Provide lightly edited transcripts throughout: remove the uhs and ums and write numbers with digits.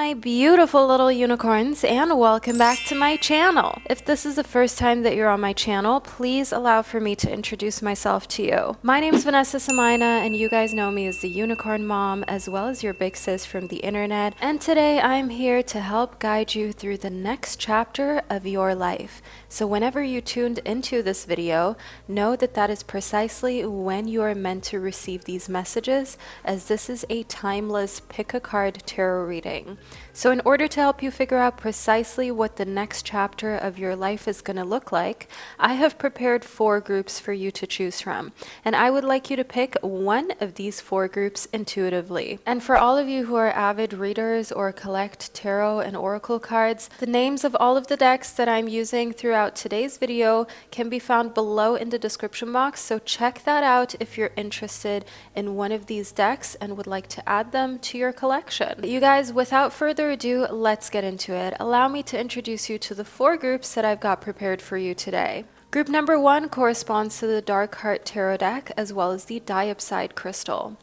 my beautiful little unicorns, and welcome back to my channel. If this is the first time that you're on my channel, please allow for me to introduce myself to you. My name is Vanessa Somuayina, and you guys know me as the unicorn mom, as well as your big sis from the internet. And today I'm here to help guide you through the next chapter of your life. So whenever you tuned into this video, know that that is precisely when you are meant to receive these messages, as this is a timeless pick a card tarot reading. So in order to help you figure out precisely what the next chapter of your life is going to look like, I have prepared 4 groups for you to choose from. And I would like you to pick one of these 4 groups intuitively. And for all of you who are avid readers or collect tarot and oracle cards, the names of all of the decks that I'm using throughout today's video can be found below in the description box. So check that out if you're interested in one of these decks and would like to add them to your collection. You guys, without further ado, let's get into it. Allow me to introduce you to the 4 groups that I've got prepared for you today. Group number 1 corresponds to the Dark Heart Tarot deck, as well as the Diopside Crystal.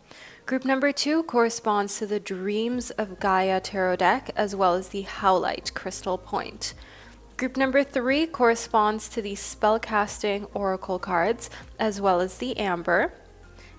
Group number 2 corresponds to the Dreams of Gaia Tarot deck, as well as the Howlite Crystal Point. Group number 3 corresponds to the Spellcasting Oracle cards, as well as the Amber.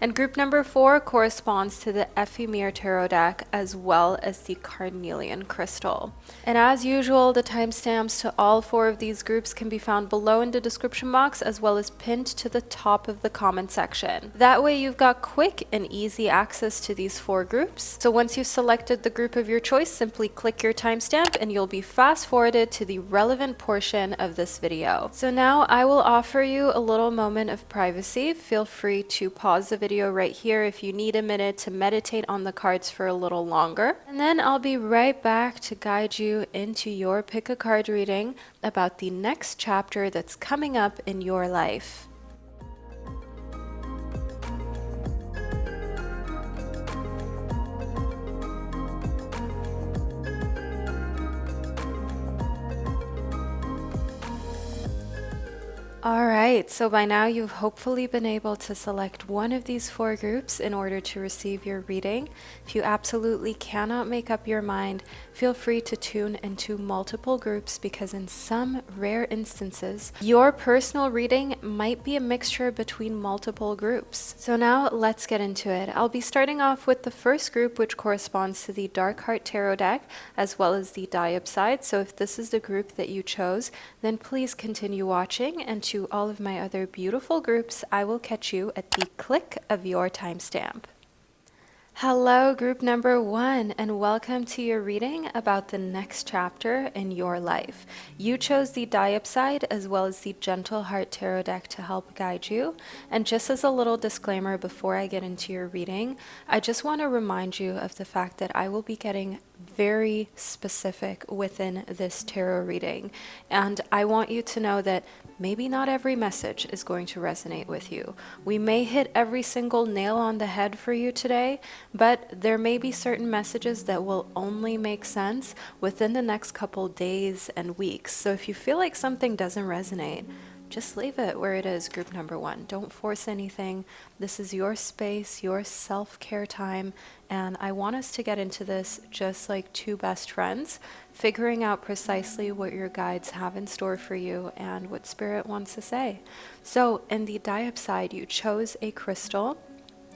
And group number 4 corresponds to the Ephemera Tarot deck, as well as the Carnelian Crystal. And as usual, the timestamps to all 4 of these groups can be found below in the description box, as well as pinned to the top of the comment section. That way you've got quick and easy access to these 4 groups. So once you've selected the group of your choice, simply click your timestamp and you'll be fast forwarded to the relevant portion of this video. So now I will offer you a little moment of privacy. Feel free to pause the video right here if you need a minute to meditate on the cards for a little longer. And then I'll be right back to guide you into your pick a card reading about the next chapter that's coming up in your life. Alright, so by now you've hopefully been able to select one of these 4 groups in order to receive your reading. If you absolutely cannot make up your mind, feel free to tune into multiple groups, because in some rare instances, your personal reading might be a mixture between multiple groups. So now let's get into it. I'll be starting off with the first group, which corresponds to the Dark Heart Tarot deck, as well as the Diopside. So if this is the group that you chose, then please continue watching, and to all of my other beautiful groups, I will catch you at the click of your timestamp. Hello, group number 1, and welcome to your reading about the next chapter in your life. You chose the Diopside as well as the Gentle Heart Tarot deck to help guide you. And just as a little disclaimer before I get into your reading, I just want to remind you of the fact that I will be getting very specific within this tarot reading. And I want you to know that maybe not every message is going to resonate with you. We may hit every single nail on the head for you today, but there may be certain messages that will only make sense within the next couple days and weeks. So if you feel like something doesn't resonate, just leave it where it is, group number 1. Don't force anything. This is your space, your self-care time, and I want us to get into this just like 2 best friends, figuring out precisely what your guides have in store for you and what Spirit wants to say. So in the Diopside, you chose a crystal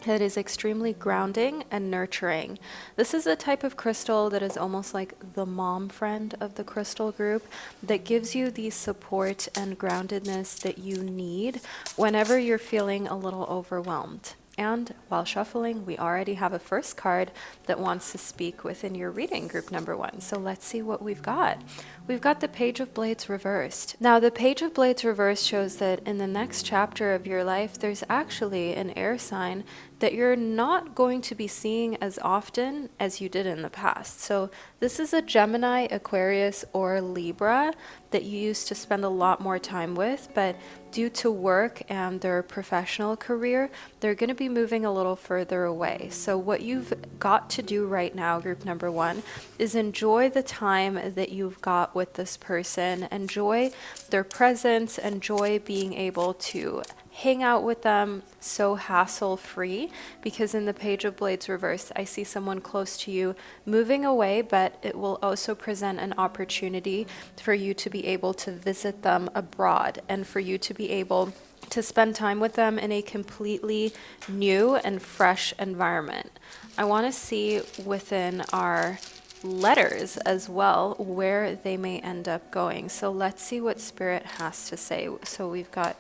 that is extremely grounding and nurturing. This is a type of crystal that is almost like the mom friend of the crystal group, that gives you the support and groundedness that you need whenever you're feeling a little overwhelmed. And while shuffling, we already have a first card that wants to speak within your reading, group number 1. So let's see what we've got. We've got the Page of Blades reversed. Now, the Page of Blades reversed shows that in the next chapter of your life, there's actually an air sign that you're not going to be seeing as often as you did in the past. So this is a Gemini, Aquarius, or Libra that you used to spend a lot more time with, but due to work and their professional career, they're going to be moving a little further away. So what you've got to do right now, group number 1, is enjoy the time that you've got with this person. Enjoy their presence. Enjoy being able to hang out with them so hassle-free, because in the Page of Blades reverse, I see someone close to you moving away, but it will also present an opportunity for you to be able to visit them abroad and for you to be able to spend time with them in a completely new and fresh environment. I want to see within our letters as well where they may end up going. So let's see what Spirit has to say. So we've got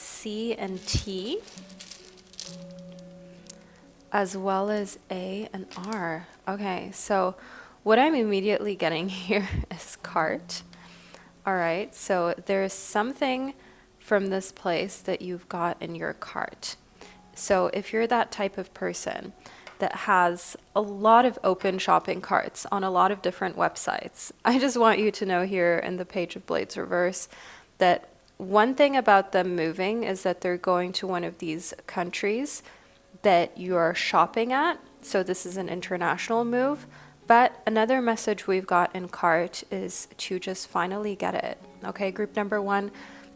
C and T, as well as A and R. Okay, so what I'm immediately getting here is cart. All right, so there's something from this place that you've got in your cart. So if you're that type of person that has a lot of open shopping carts on a lot of different websites, I just want you to know here in the Page of Blades reverse that one thing about them moving is that they're going to one of these countries that you're shopping at. So this is an international move. But another message we've got in cart is to just finally get it. Okay, group number 1,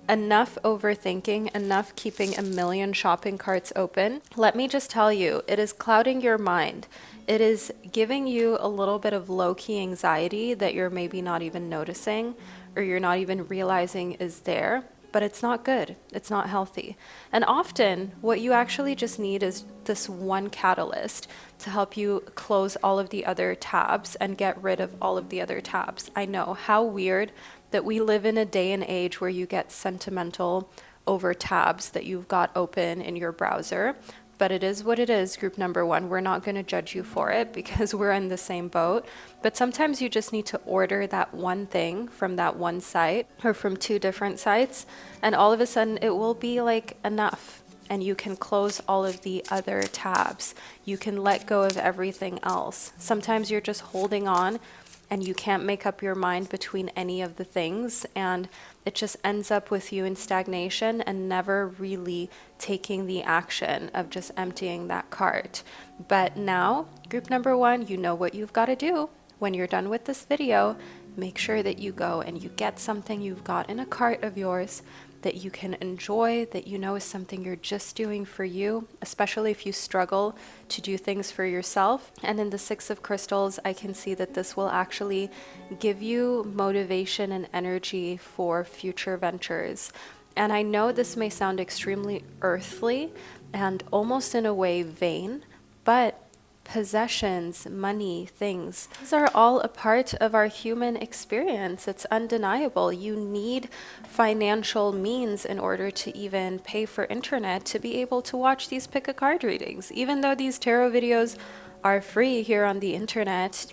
enough overthinking, enough keeping a million shopping carts open. Let me just tell you, it is clouding your mind. It is giving you a little bit of low-key anxiety that you're maybe not even noticing or you're not even realizing is there. But it's not good. It's not healthy. And often what you actually just need is this one catalyst to help you close all of the other tabs and get rid of all of the other tabs. I know, how weird that we live in a day and age where you get sentimental over tabs that you've got open in your browser. But it is what it is, group number 1. We're not going to judge you for it because we're in the same boat. But sometimes you just need to order that one thing from that one site or from 2 different sites, and all of a sudden it will be like enough. And you can close all of the other tabs. You can let go of everything else. Sometimes you're just holding on and you can't make up your mind between any of the things, and it just ends up with you in stagnation and never really taking the action of just emptying that cart. But now, group number 1, you know what you've got to do. When you're done with this video, make sure that you go and you get something you've got in a cart of yours that you can enjoy, that you know is something you're just doing for you, especially if you struggle to do things for yourself. And in the 6 of crystals, I can see that this will actually give you motivation and energy for future ventures. And I know this may sound extremely earthly and almost in a way vain, but possessions, money, things, these are all a part of our human experience. It's undeniable. You need financial means in order to even pay for internet to be able to watch these pick a card readings. Even though these tarot videos are free here on the internet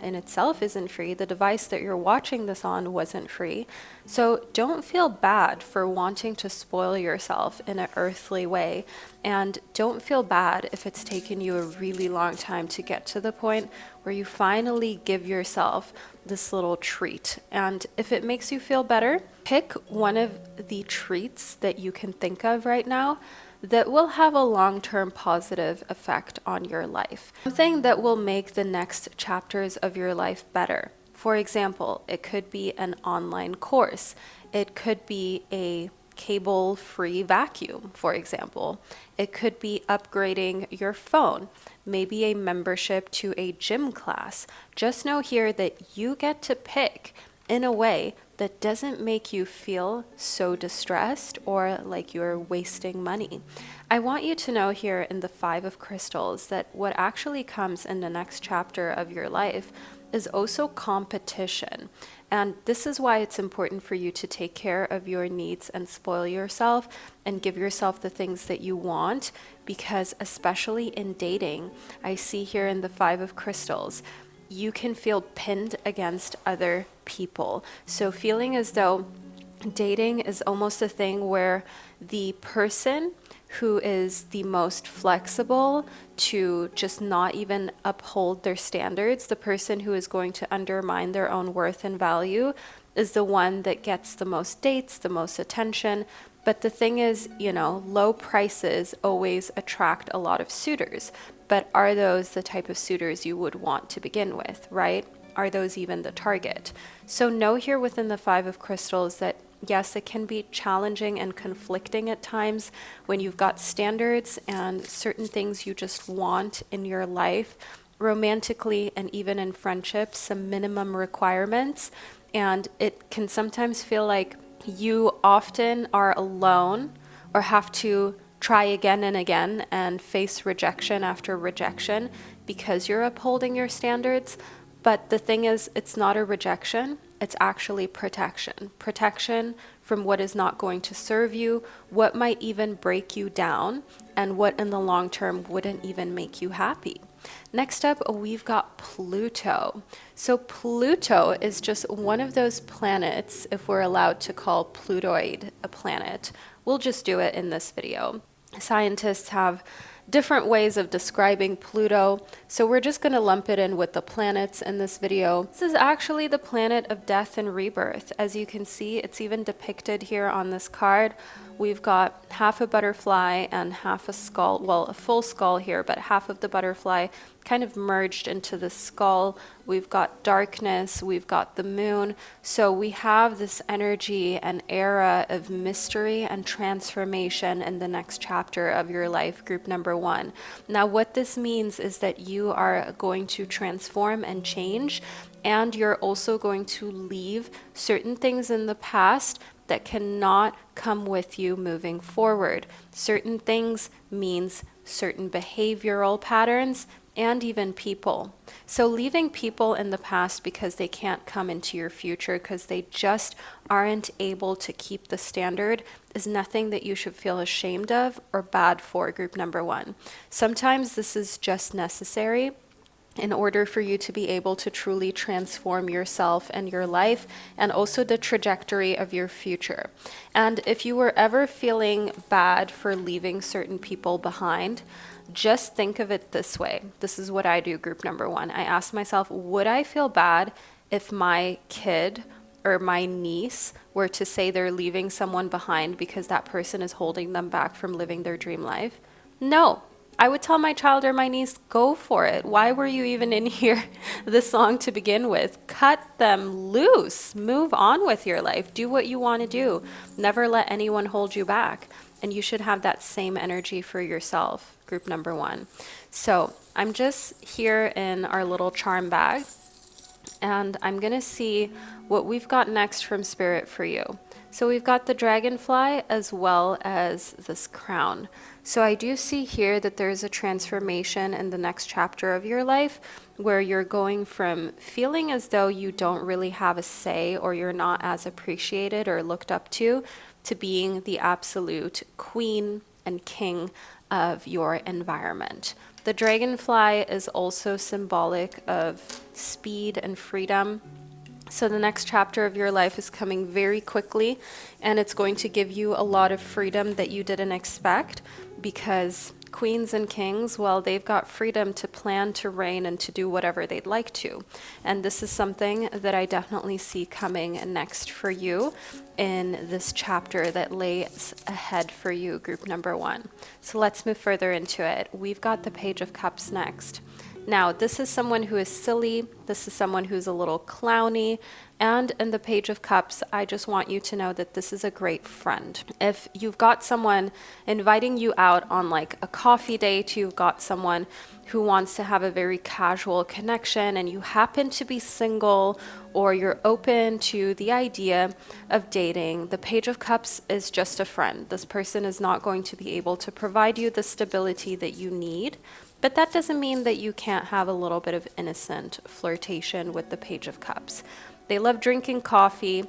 in itself isn't free. The device that you're watching this on wasn't free. So don't feel bad for wanting to spoil yourself in an earthly way. And don't feel bad if it's taken you a really long time to get to the point where you finally give yourself this little treat. And if it makes you feel better, pick one of the treats that you can think of right now that will have a long-term positive effect on your life. Something that will make the next chapters of your life better. For example, it could be an online course. It could be a cable-free vacuum, for example. It could be upgrading your phone, maybe a membership to a gym class. Just know here that you get to pick in a way that doesn't make you feel so distressed or like you're wasting money. I want you to know here in the 5 of crystals that what actually comes in the next chapter of your life is also competition. And this is why it's important for you to take care of your needs and spoil yourself and give yourself the things that you want, because especially in dating, I see here in the 5 of crystals, you can feel pinned against other people. So feeling as though dating is almost a thing where the person who is the most flexible to just not even uphold their standards, the person who is going to undermine their own worth and value, is the one that gets the most dates, the most attention. But the thing is, low prices always attract a lot of suitors. But are those the type of suitors you would want to begin with, right? Are those even the target? So know here within the 5 of crystals that Yes, it can be challenging and conflicting at times when you've got standards and certain things you just want in your life, romantically and even in friendships, some minimum requirements. And it can sometimes feel like you often are alone or have to try again and again and face rejection after rejection because you're upholding your standards. But the thing is, it's not a rejection, it's actually protection. Protection from what is not going to serve you, what might even break you down, and what in the long term wouldn't even make you happy. Next up, we've got Pluto. So Pluto is just one of those planets, if we're allowed to call Plutoid a planet. We'll just do it in this video. Scientists have different ways of describing Pluto, so we're just going to lump it in with the planets in this video. This is actually the planet of death and rebirth. As you can see, it's even depicted here on this card. We've got half a butterfly and half a skull, well, a full skull here, but half of the butterfly kind of merged into the skull. We've got darkness, we've got the moon. So we have this energy and era of mystery and transformation in the next chapter of your life, group number 1. Now, what this means is that you are going to transform and change, and you're also going to leave certain things in the past that cannot come with you moving forward. Certain things means certain behavioral patterns and even people. So leaving people in the past because they can't come into your future because they just aren't able to keep the standard is nothing that you should feel ashamed of or bad for, group number 1. Sometimes this is just necessary in order for you to be able to truly transform yourself and your life and also the trajectory of your future. And if you were ever feeling bad for leaving certain people behind, just think of it this way. This is what I do, group number 1. I ask myself, would I feel bad if my kid or my niece were to say they're leaving someone behind because that person is holding them back from living their dream life? No. I would tell my child or my niece, go for it. Why were you even in here this long to begin with? Cut them loose. Move on with your life. Do what you want to do. Never let anyone hold you back. And you should have that same energy for yourself, group number 1. So I'm just here in our little charm bag, and I'm going to see what we've got next from Spirit for you. So we've got the dragonfly as well as this crown. So I do see here that there's a transformation in the next chapter of your life where you're going from feeling as though you don't really have a say or you're not as appreciated or looked up to being the absolute queen and king of your environment. The dragonfly is also symbolic of speed and freedom. So the next chapter of your life is coming very quickly, and it's going to give you a lot of freedom that you didn't expect, because queens and kings, well, they've got freedom to plan, to reign, and to do whatever they'd like to. And this is something that I definitely see coming next for you in this chapter that lays ahead for you, group number 1. So let's move further into it. We've got the Page of Cups next. Now, this is someone who is silly, this is someone who's a little clowny, and in the Page of Cups, I just want you to know that this is a great friend. If you've got someone inviting you out on like a coffee date, you've got someone who wants to have a very casual connection, and you happen to be single, or you're open to the idea of dating, the Page of Cups is just a friend. This person is not going to be able to provide you the stability that you need. But that doesn't mean that you can't have a little bit of innocent flirtation with the Page of Cups. They love drinking coffee.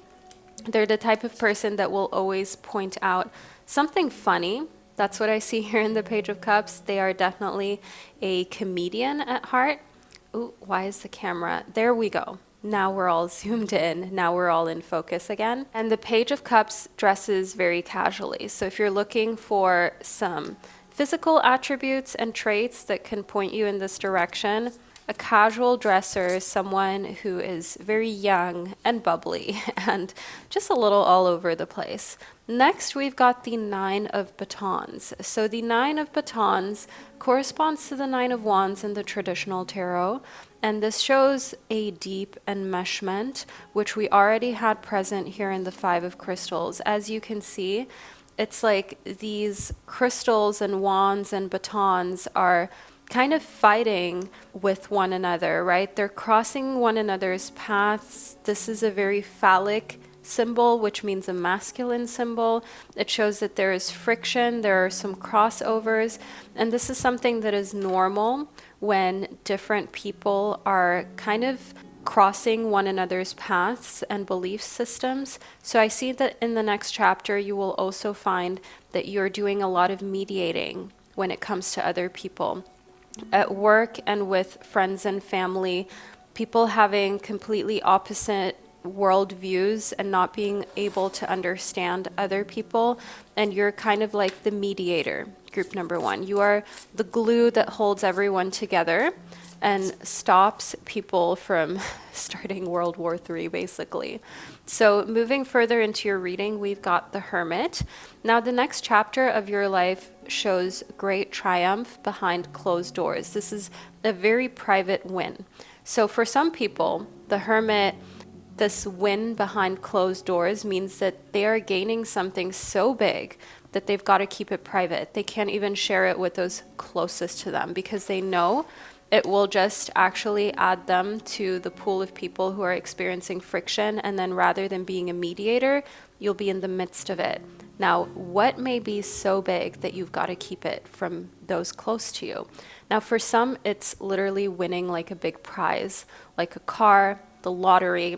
They're the type of person that will always point out something funny. That's what I see here in the Page of Cups. They are definitely a comedian at heart. Ooh, why is the camera? There we go. Now we're all zoomed in. Now we're all in focus again. And the Page of Cups dresses very casually. So if you're looking for some physical attributes and traits that can point you in this direction, a casual dresser, someone who is very young and bubbly and just a little all over the place. Next, we've got the Nine of Batons. So the Nine of Batons corresponds to the Nine of Wands in the traditional tarot, and this shows a deep enmeshment, which we already had present here in the Five of Crystals. As you can see, it's like these crystals and wands and batons are kind of fighting with one another, right? They're crossing one another's paths. This is a very phallic symbol, which means a masculine symbol. It shows that there is friction, there are some crossovers, and this is something that is normal when different people are kind of crossing one another's paths and belief systems. So I see that in the next chapter, you will also find that you're doing a lot of mediating when it comes to other people. At work and with friends and family, people having completely opposite worldviews and not being able to understand other people, and you're kind of like the mediator, group number one. You are the glue that holds everyone together and stops people from starting World War III, basically. So moving further into your reading, we've got the Hermit. Now, the next chapter of your life shows great triumph behind closed doors. This is a very private win. So for some people, the Hermit, this win behind closed doors means that they are gaining something so big that they've got to keep it private. They can't even share it with those closest to them because they know it will just actually add them to the pool of people who are experiencing friction. And then rather than being a mediator, you'll be in the midst of it. Now, what may be so big that you've got to keep it from those close to you? Now, for some, it's literally winning like a big prize, like a car, the lottery,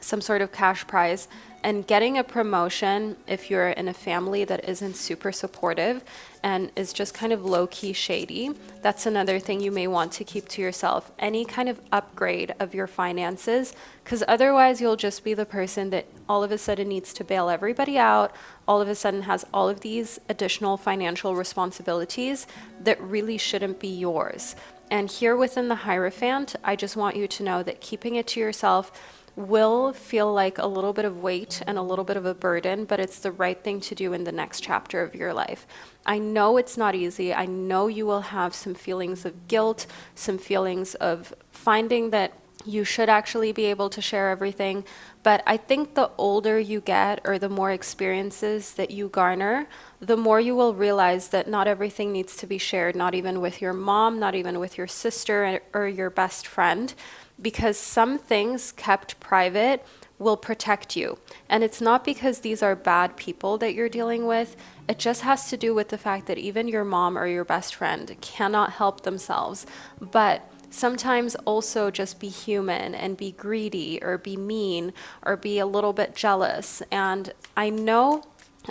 some sort of cash prize, and getting a promotion if you're in a family that isn't super supportive and is just kind of low-key shady. That's another thing you may want to keep to yourself. Any kind of upgrade of your finances, because otherwise you'll just be the person that all of a sudden needs to bail everybody out, all of a sudden has all of these additional financial responsibilities that really shouldn't be yours. And here within the Hierophant, I just want you to know that keeping it to yourself will feel like a little bit of weight and a little bit of a burden, but it's the right thing to do in the next chapter of your life. I know it's not easy. I know you will have some feelings of guilt, some feelings of finding that you should actually be able to share everything. But I think the older you get or the more experiences that you garner, the more you will realize that not everything needs to be shared, not even with your mom, not even with your sister or your best friend, because some things kept private will protect you. And it's not because these are bad people that you're dealing with. It just has to do with the fact that even your mom or your best friend cannot help themselves. But sometimes also just be human and be greedy or be mean or be a little bit jealous. And I know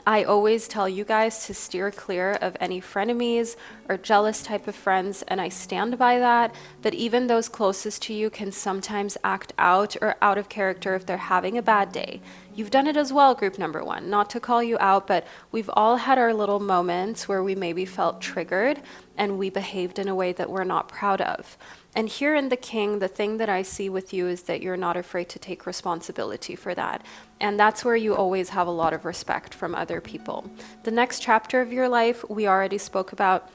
I always tell you guys to steer clear of any frenemies or jealous type of friends, and I stand by that. But even those closest to you can sometimes act out or out of character if they're having a bad day. You've done it as well, group number one. Not to call you out, but we've all had our little moments where we maybe felt triggered and we behaved in a way that we're not proud of. And here in the King, the thing that I see with you is that you're not afraid to take responsibility for that. And that's where you always have a lot of respect from other people. The next chapter of your life, we already spoke about,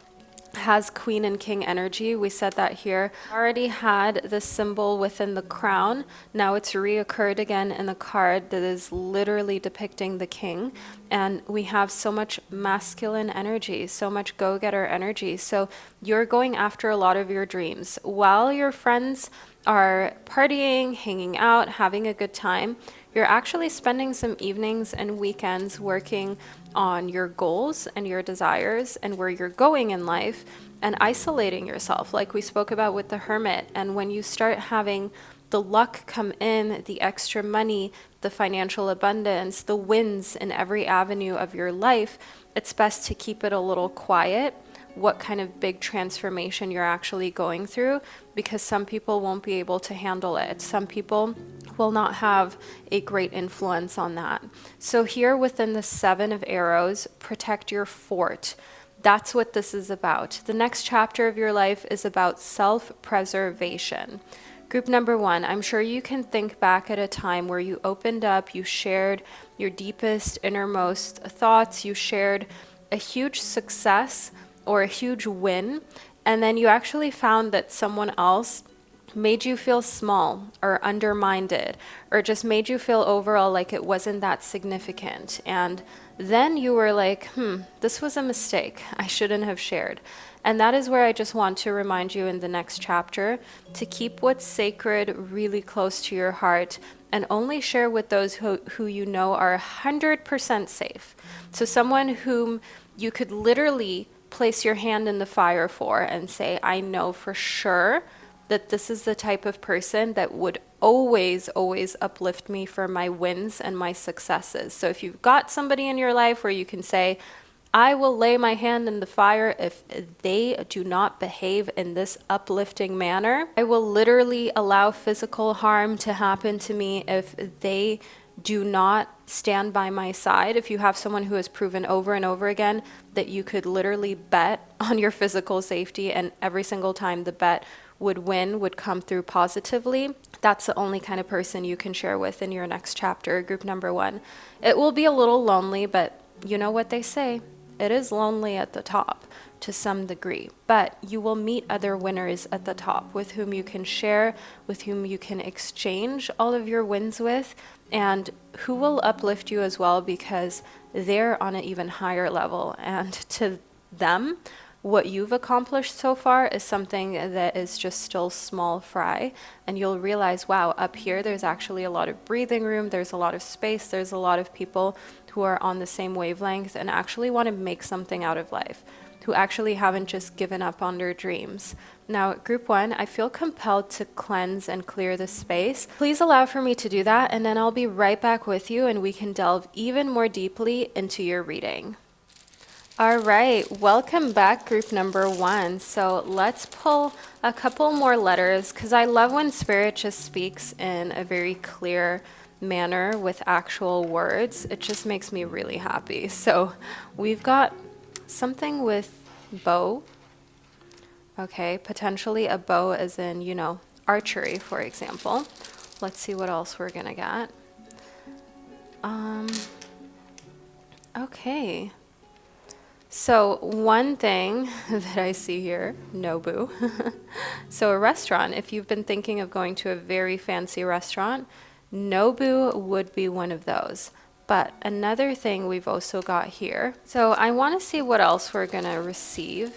has Queen and King energy. We said that here. Already had the symbol within the crown. Now it's reoccurred again in the card that is literally depicting the King. And we have so much masculine energy, so much go-getter energy. So you're going after a lot of your dreams. While your friends are partying, hanging out, having a good time, you're actually spending some evenings and weekends working on your goals and your desires and where you're going in life and isolating yourself, like we spoke about with the Hermit. And when you start having the luck come in, the extra money, the financial abundance, the wins in every avenue of your life, it's best to keep it a little quiet what kind of big transformation you're actually going through, because some people won't be able to handle it. Some people will not have a great influence on that. So here within the Seven of Arrows, protect your fort. That's what this is about. The next chapter of your life is about self-preservation. Group number 1, I'm sure you can think back at a time where you opened up, you shared your deepest, innermost thoughts, you shared a huge success or a huge win, and then you actually found that someone else made you feel small or undermined, or just made you feel overall like it wasn't that significant. And then you were like, this was a mistake. I shouldn't have shared. And that is where I just want to remind you in the next chapter to keep what's sacred really close to your heart and only share with those who you know are 100% safe. So someone whom you could literally place your hand in the fire for and say, I know for sure that this is the type of person that would always, always uplift me for my wins and my successes. So if you've got somebody in your life where you can say, I will lay my hand in the fire if they do not behave in this uplifting manner. I will literally allow physical harm to happen to me if they do not stand by my side. If you have someone who has proven over and over again that you could literally bet on your physical safety, and every single time the bet would come through positively, that's the only kind of person you can share with in your next chapter, group number 1. It will be a little lonely, but you know what they say, it is lonely at the top to some degree, but you will meet other winners at the top with whom you can share, with whom you can exchange all of your wins with, and who will uplift you as well because they're on an even higher level. And to them, what you've accomplished so far is something that is just still small fry, and you'll realize, wow, up here there's actually a lot of breathing room, there's a lot of space, there's a lot of people who are on the same wavelength and actually want to make something out of life, who actually haven't just given up on their dreams. Now, group 1, I feel compelled to cleanse and clear the space. Please allow for me to do that, and then I'll be right back with you and we can delve even more deeply into your reading. All right, welcome back, group number 1. So let's pull a couple more letters, because I love when Spirit just speaks in a very clear manner with actual words. It just makes me really happy. So we've got something with bow. Okay, potentially a bow as in, you know, archery, for example. Let's see what else we're gonna get. Okay. So one thing that I see here, Nobu. So a restaurant, if you've been thinking of going to a very fancy restaurant, Nobu would be one of those. But another thing we've also got here. So I want to see what else we're going to receive.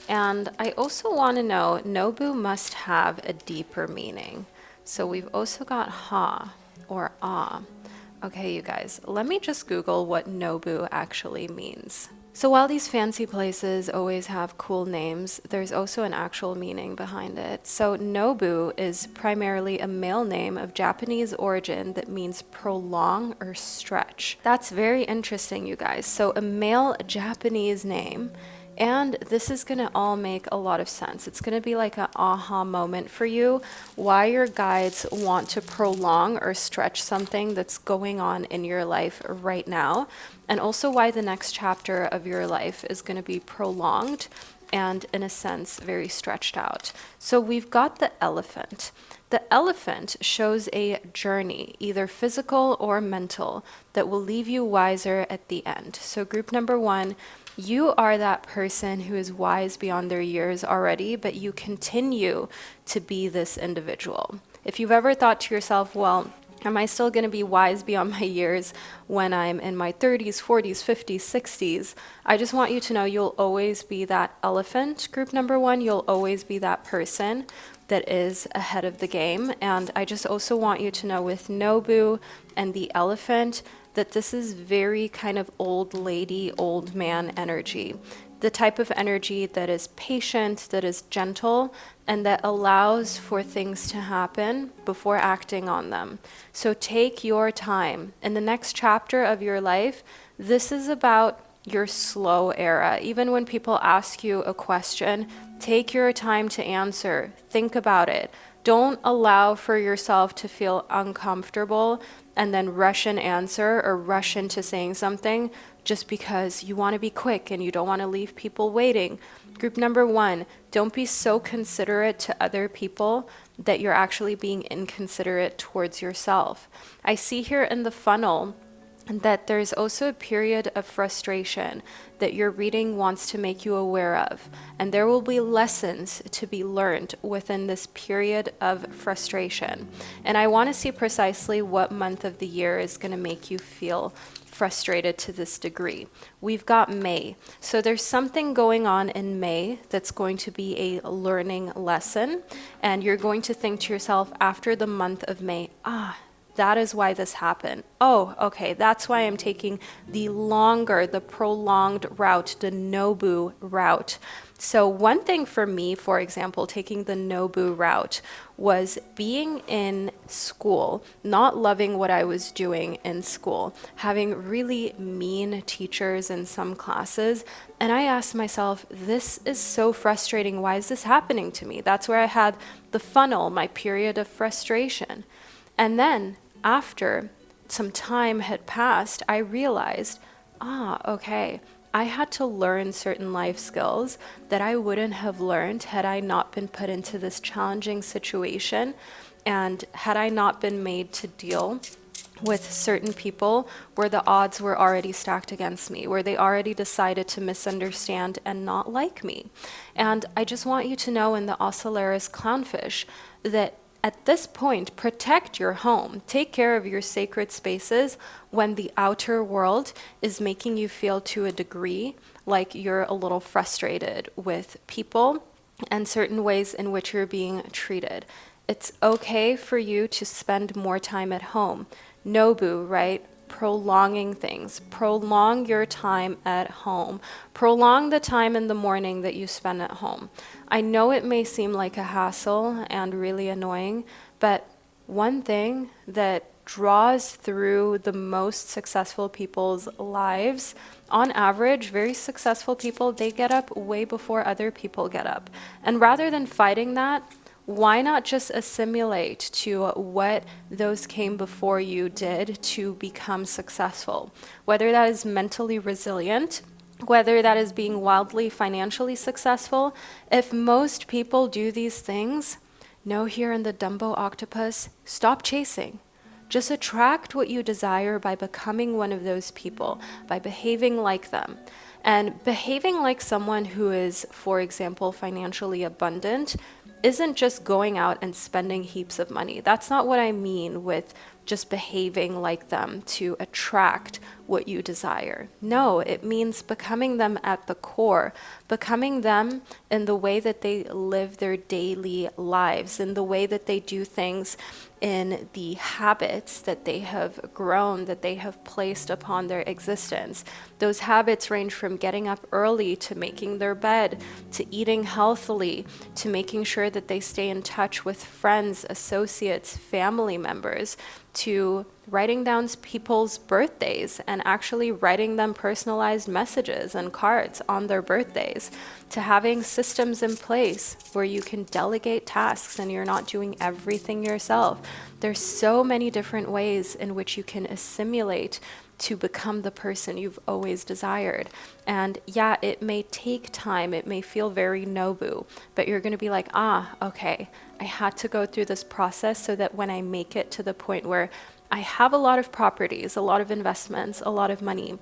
And I also want to know, Nobu must have a deeper meaning. So we've also got ha or ah. Okay, you guys, let me just Google what Nobu actually means. So while these fancy places always have cool names, there's also an actual meaning behind it. So Nobu is primarily a male name of Japanese origin that means prolong or stretch. That's very interesting, you guys. So a male Japanese name, and this is going to all make a lot of sense. It's going to be like an aha moment for you, why your guides want to prolong or stretch something that's going on in your life right now, and also why the next chapter of your life is going to be prolonged and, in a sense, very stretched out. So we've got the elephant. The elephant shows a journey, either physical or mental, that will leave you wiser at the end. So group number 1, you are that person who is wise beyond their years already, but you continue to be this individual. If you've ever thought to yourself, well, am I still going to be wise beyond my years when I'm in my 30s, 40s, 50s, 60s? I just want you to know you'll always be that elephant, group number 1. You'll always be that person that is ahead of the game. And I just also want you to know with Nobu and the elephant that this is very kind of old lady, old man energy. The type of energy that is patient, that is gentle, and that allows for things to happen before acting on them. So take your time. In the next chapter of your life, this is about your slow era. Even when people ask you a question, take your time to answer. Think about it. Don't allow for yourself to feel uncomfortable and then rush an answer or rush into saying something just because you want to be quick and you don't want to leave people waiting. Group number 1, don't be so considerate to other people that you're actually being inconsiderate towards yourself. I see here in the funnel that there's also a period of frustration that your reading wants to make you aware of. And there will be lessons to be learned within this period of frustration. And I want to see precisely what month of the year is going to make you feel frustrated to this degree. We've got May. So there's something going on in May that's going to be a learning lesson. And you're going to think to yourself after the month of May, that is why this happened. Oh, okay, that's why I'm taking the longer, the prolonged route, the Nobu route. So one thing for me, for example, taking the Nobu route was being in school, not loving what I was doing in school, having really mean teachers in some classes. And I asked myself, this is so frustrating. Why is this happening to me? That's where I had the funnel, my period of frustration. And then after some time had passed, I realized, okay, I had to learn certain life skills that I wouldn't have learned had I not been put into this challenging situation and had I not been made to deal with certain people where the odds were already stacked against me, where they already decided to misunderstand and not like me. And I just want you to know in the Ocellaris clownfish that at this point, protect your home. Take care of your sacred spaces when the outer world is making you feel to a degree like you're a little frustrated with people and certain ways in which you're being treated. It's okay for you to spend more time at home. Nobu, right? Prolonging things. Prolong your time at home. Prolong the time in the morning that you spend at home. I know it may seem like a hassle and really annoying, but one thing that draws through the most successful people's lives, on average, very successful people, they get up way before other people get up. And rather than fighting that, why not just assimilate to what those came before you did to become successful? Whether that is mentally resilient, whether that is being wildly financially successful, if most people do these things, know here in the Dumbo octopus, stop chasing. Just attract what you desire by becoming one of those people, by behaving like them. And behaving like someone who is, for example, financially abundant isn't just going out and spending heaps of money. That's not what I mean with just behaving like them to attract what you desire. No, it means becoming them at the core, becoming them in the way that they live their daily lives, in the way that they do things, in the habits that they have grown, that they have placed upon their existence. Those habits range from getting up early to making their bed, to eating healthily, to making sure that they stay in touch with friends, associates, family members, to writing down people's birthdays and actually writing them personalized messages and cards on their birthdays, to having systems in place where you can delegate tasks and you're not doing everything yourself. There's so many different ways in which you can assimilate to become the person you've always desired. And yeah, it may take time, it may feel very Nobu, but you're going to be like, okay, I had to go through this process so that when I make it to the point where I have a lot of properties, a lot of investments, a lot of money,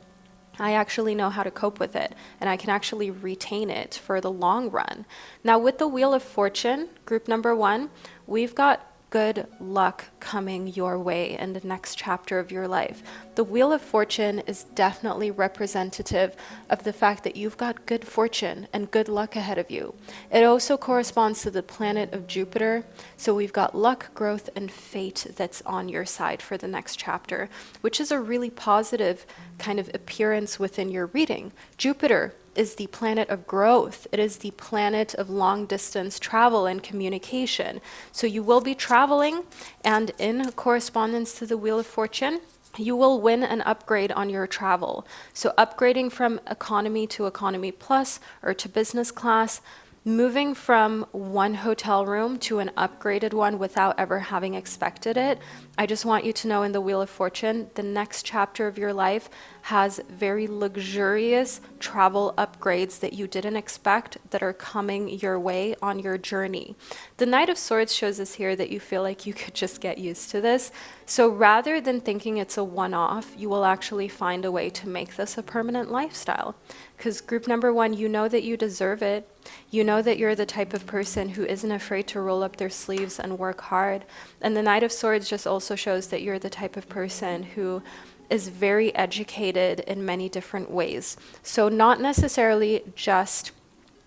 I actually know how to cope with it, and I can actually retain it for the long run. Now, with the Wheel of Fortune, group number 1, we've got good luck coming your way in the next chapter of your life. The Wheel of Fortune is definitely representative of the fact that you've got good fortune and good luck ahead of you. It also corresponds to the planet of Jupiter, so we've got luck, growth, and fate that's on your side for the next chapter, which is a really positive kind of appearance within your reading. Jupiter is the planet of growth. It is the planet of long distance travel and communication. So you will be traveling, and in correspondence to the Wheel of Fortune, you will win an upgrade on your travel. So upgrading from economy to economy plus or to business class, moving from one hotel room to an upgraded one without ever having expected it. I just want you to know in the Wheel of Fortune, the next chapter of your life has very luxurious travel upgrades that you didn't expect that are coming your way on your journey. The Knight of Swords shows us here that you feel like you could just get used to this. So rather than thinking it's a one-off, you will actually find a way to make this a permanent lifestyle. Because group number one, you know that you deserve it. You know that you're the type of person who isn't afraid to roll up their sleeves and work hard. And the Knight of Swords just also shows that you're the type of person who is very educated in many different ways. So not necessarily just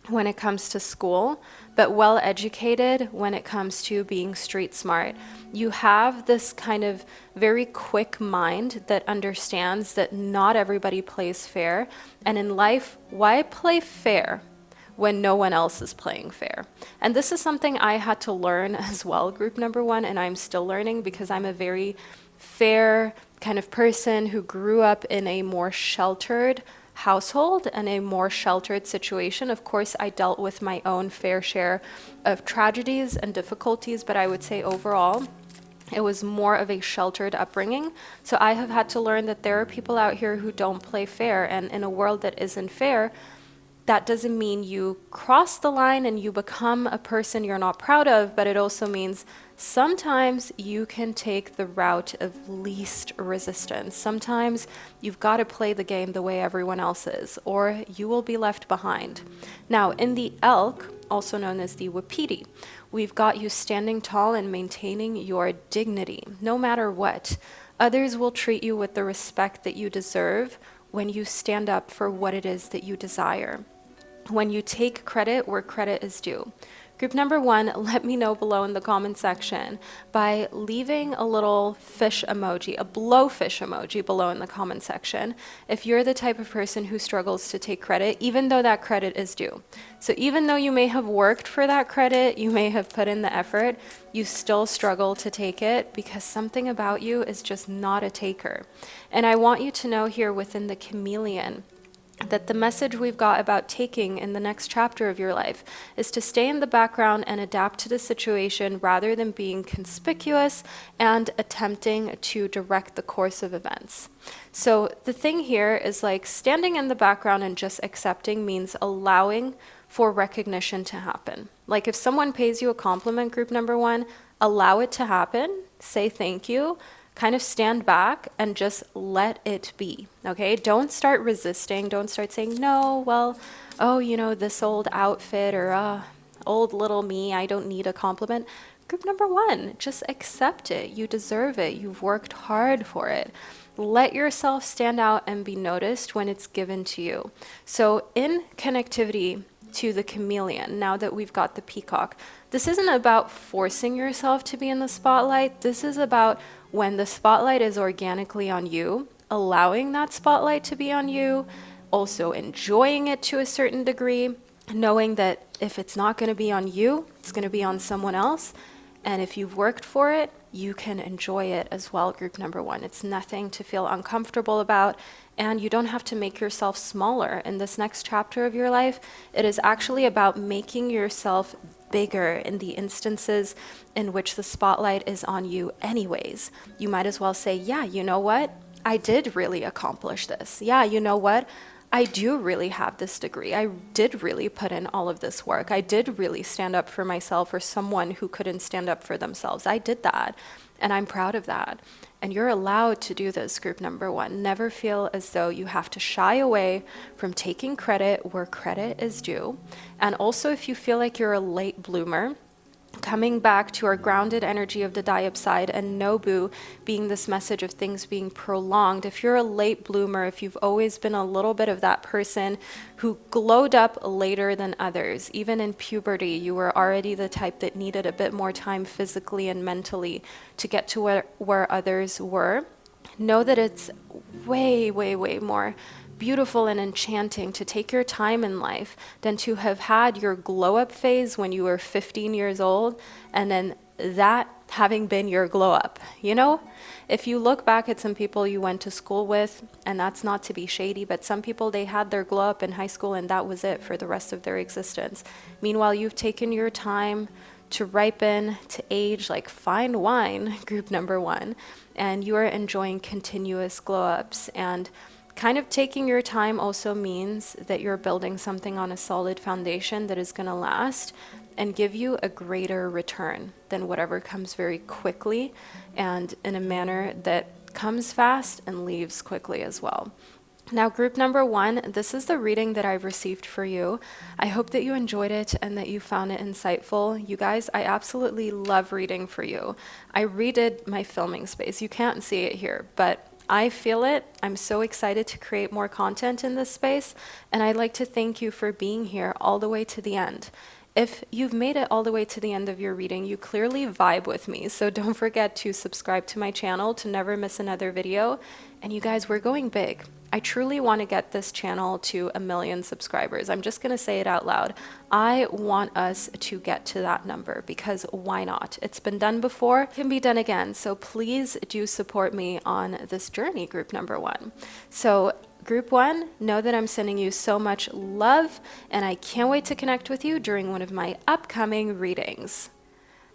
when it comes to school, but well educated when it comes to being street smart. You have this kind of very quick mind that understands that not everybody plays fair. And in life, why play fair when no one else is playing fair? And this is something I had to learn as well, group number one, and I'm still learning because I'm a very fair kind of person who grew up in a more sheltered household and a more sheltered situation. Of course, I dealt with my own fair share of tragedies and difficulties, but I would say overall, it was more of a sheltered upbringing. So I have had to learn that there are people out here who don't play fair, and in a world that isn't fair, that doesn't mean you cross the line and you become a person you're not proud of, but it also means sometimes you can take the route of least resistance. Sometimes you've got to play the game the way everyone else is, or you will be left behind. Now, in the elk, also known as the wapiti, we've got you standing tall and maintaining your dignity, no matter what. Others will treat you with the respect that you deserve when you stand up for what it is that you desire. When you take credit where credit is due. Group number one, let me know below in the comment section by leaving a little fish emoji, a blowfish emoji below in the comment section, if you're the type of person who struggles to take credit, even though that credit is due. So even though you may have worked for that credit, you may have put in the effort, you still struggle to take it because something about you is just not a taker. And I want you to know here within the chameleon, that the message we've got about taking in the next chapter of your life is to stay in the background and adapt to the situation rather than being conspicuous and attempting to direct the course of events. So the thing here is like standing in the background and just accepting means allowing for recognition to happen. Like if someone pays you a compliment, group number one, allow it to happen, say thank you, kind of stand back and just let it be, okay? Don't start resisting. Don't start saying, no, well, oh, you know, this old outfit or old little me, I don't need a compliment. Group number one, just accept it. You deserve it. You've worked hard for it. Let yourself stand out and be noticed when it's given to you. So in connectivity to the chameleon, now that we've got the peacock, this isn't about forcing yourself to be in the spotlight. This is about when the spotlight is organically on you, allowing that spotlight to be on you, also enjoying it to a certain degree, knowing that if it's not going to be on you, it's going to be on someone else. And if you've worked for it, you can enjoy it as well, group number one. It's nothing to feel uncomfortable about, and you don't have to make yourself smaller. In this next chapter of your life, it is actually about making yourself bigger in the instances in which the spotlight is on you anyways. You might as well say, yeah, you know what? I did really accomplish this. Yeah, you know what? I do really have this degree. I did really put in all of this work. I did really stand up for myself or someone who couldn't stand up for themselves. I did that, and I'm proud of that. And you're allowed to do this, group number one. Never feel as though you have to shy away from taking credit where credit is due. And also, if you feel like you're a late bloomer, coming back to our grounded energy of the diapside and Nobu being this message of things being prolonged. If you're a late bloomer, if you've always been a little bit of that person who glowed up later than others, even in puberty, you were already the type that needed a bit more time physically and mentally to get to where others were, know that it's way, way, way more beautiful and enchanting to take your time in life than to have had your glow up phase when you were 15 years old and then that having been your glow up. You know, if you look back at some people you went to school with, and that's not to be shady, but some people, they had their glow up in high school and that was it for the rest of their existence. Meanwhile, you've taken your time to ripen, to age like fine wine, group number one, and you are enjoying continuous glow ups and kind of taking your time also means that you're building something on a solid foundation that is going to last and give you a greater return than whatever comes very quickly and in a manner that comes fast and leaves quickly as well. Now, group number 1, this is the reading that I've received for you. I hope that you enjoyed it and that you found it insightful. You guys, I absolutely love reading for you. I redid my filming space. You can't see it here, but I feel it. I'm so excited to create more content in this space, and I'd like to thank you for being here all the way to the end. If you've made it all the way to the end of your reading, you clearly vibe with me, so don't forget to subscribe to my channel to never miss another video. And you guys, we're going big. I truly want to get this channel to 1 million subscribers. I'm just going to say it out loud. I want us to get to that number because why not? It's been done before, it can be done again. So please do support me on this journey, group number 1. So group 1, know that I'm sending you so much love, and I can't wait to connect with you during one of my upcoming readings.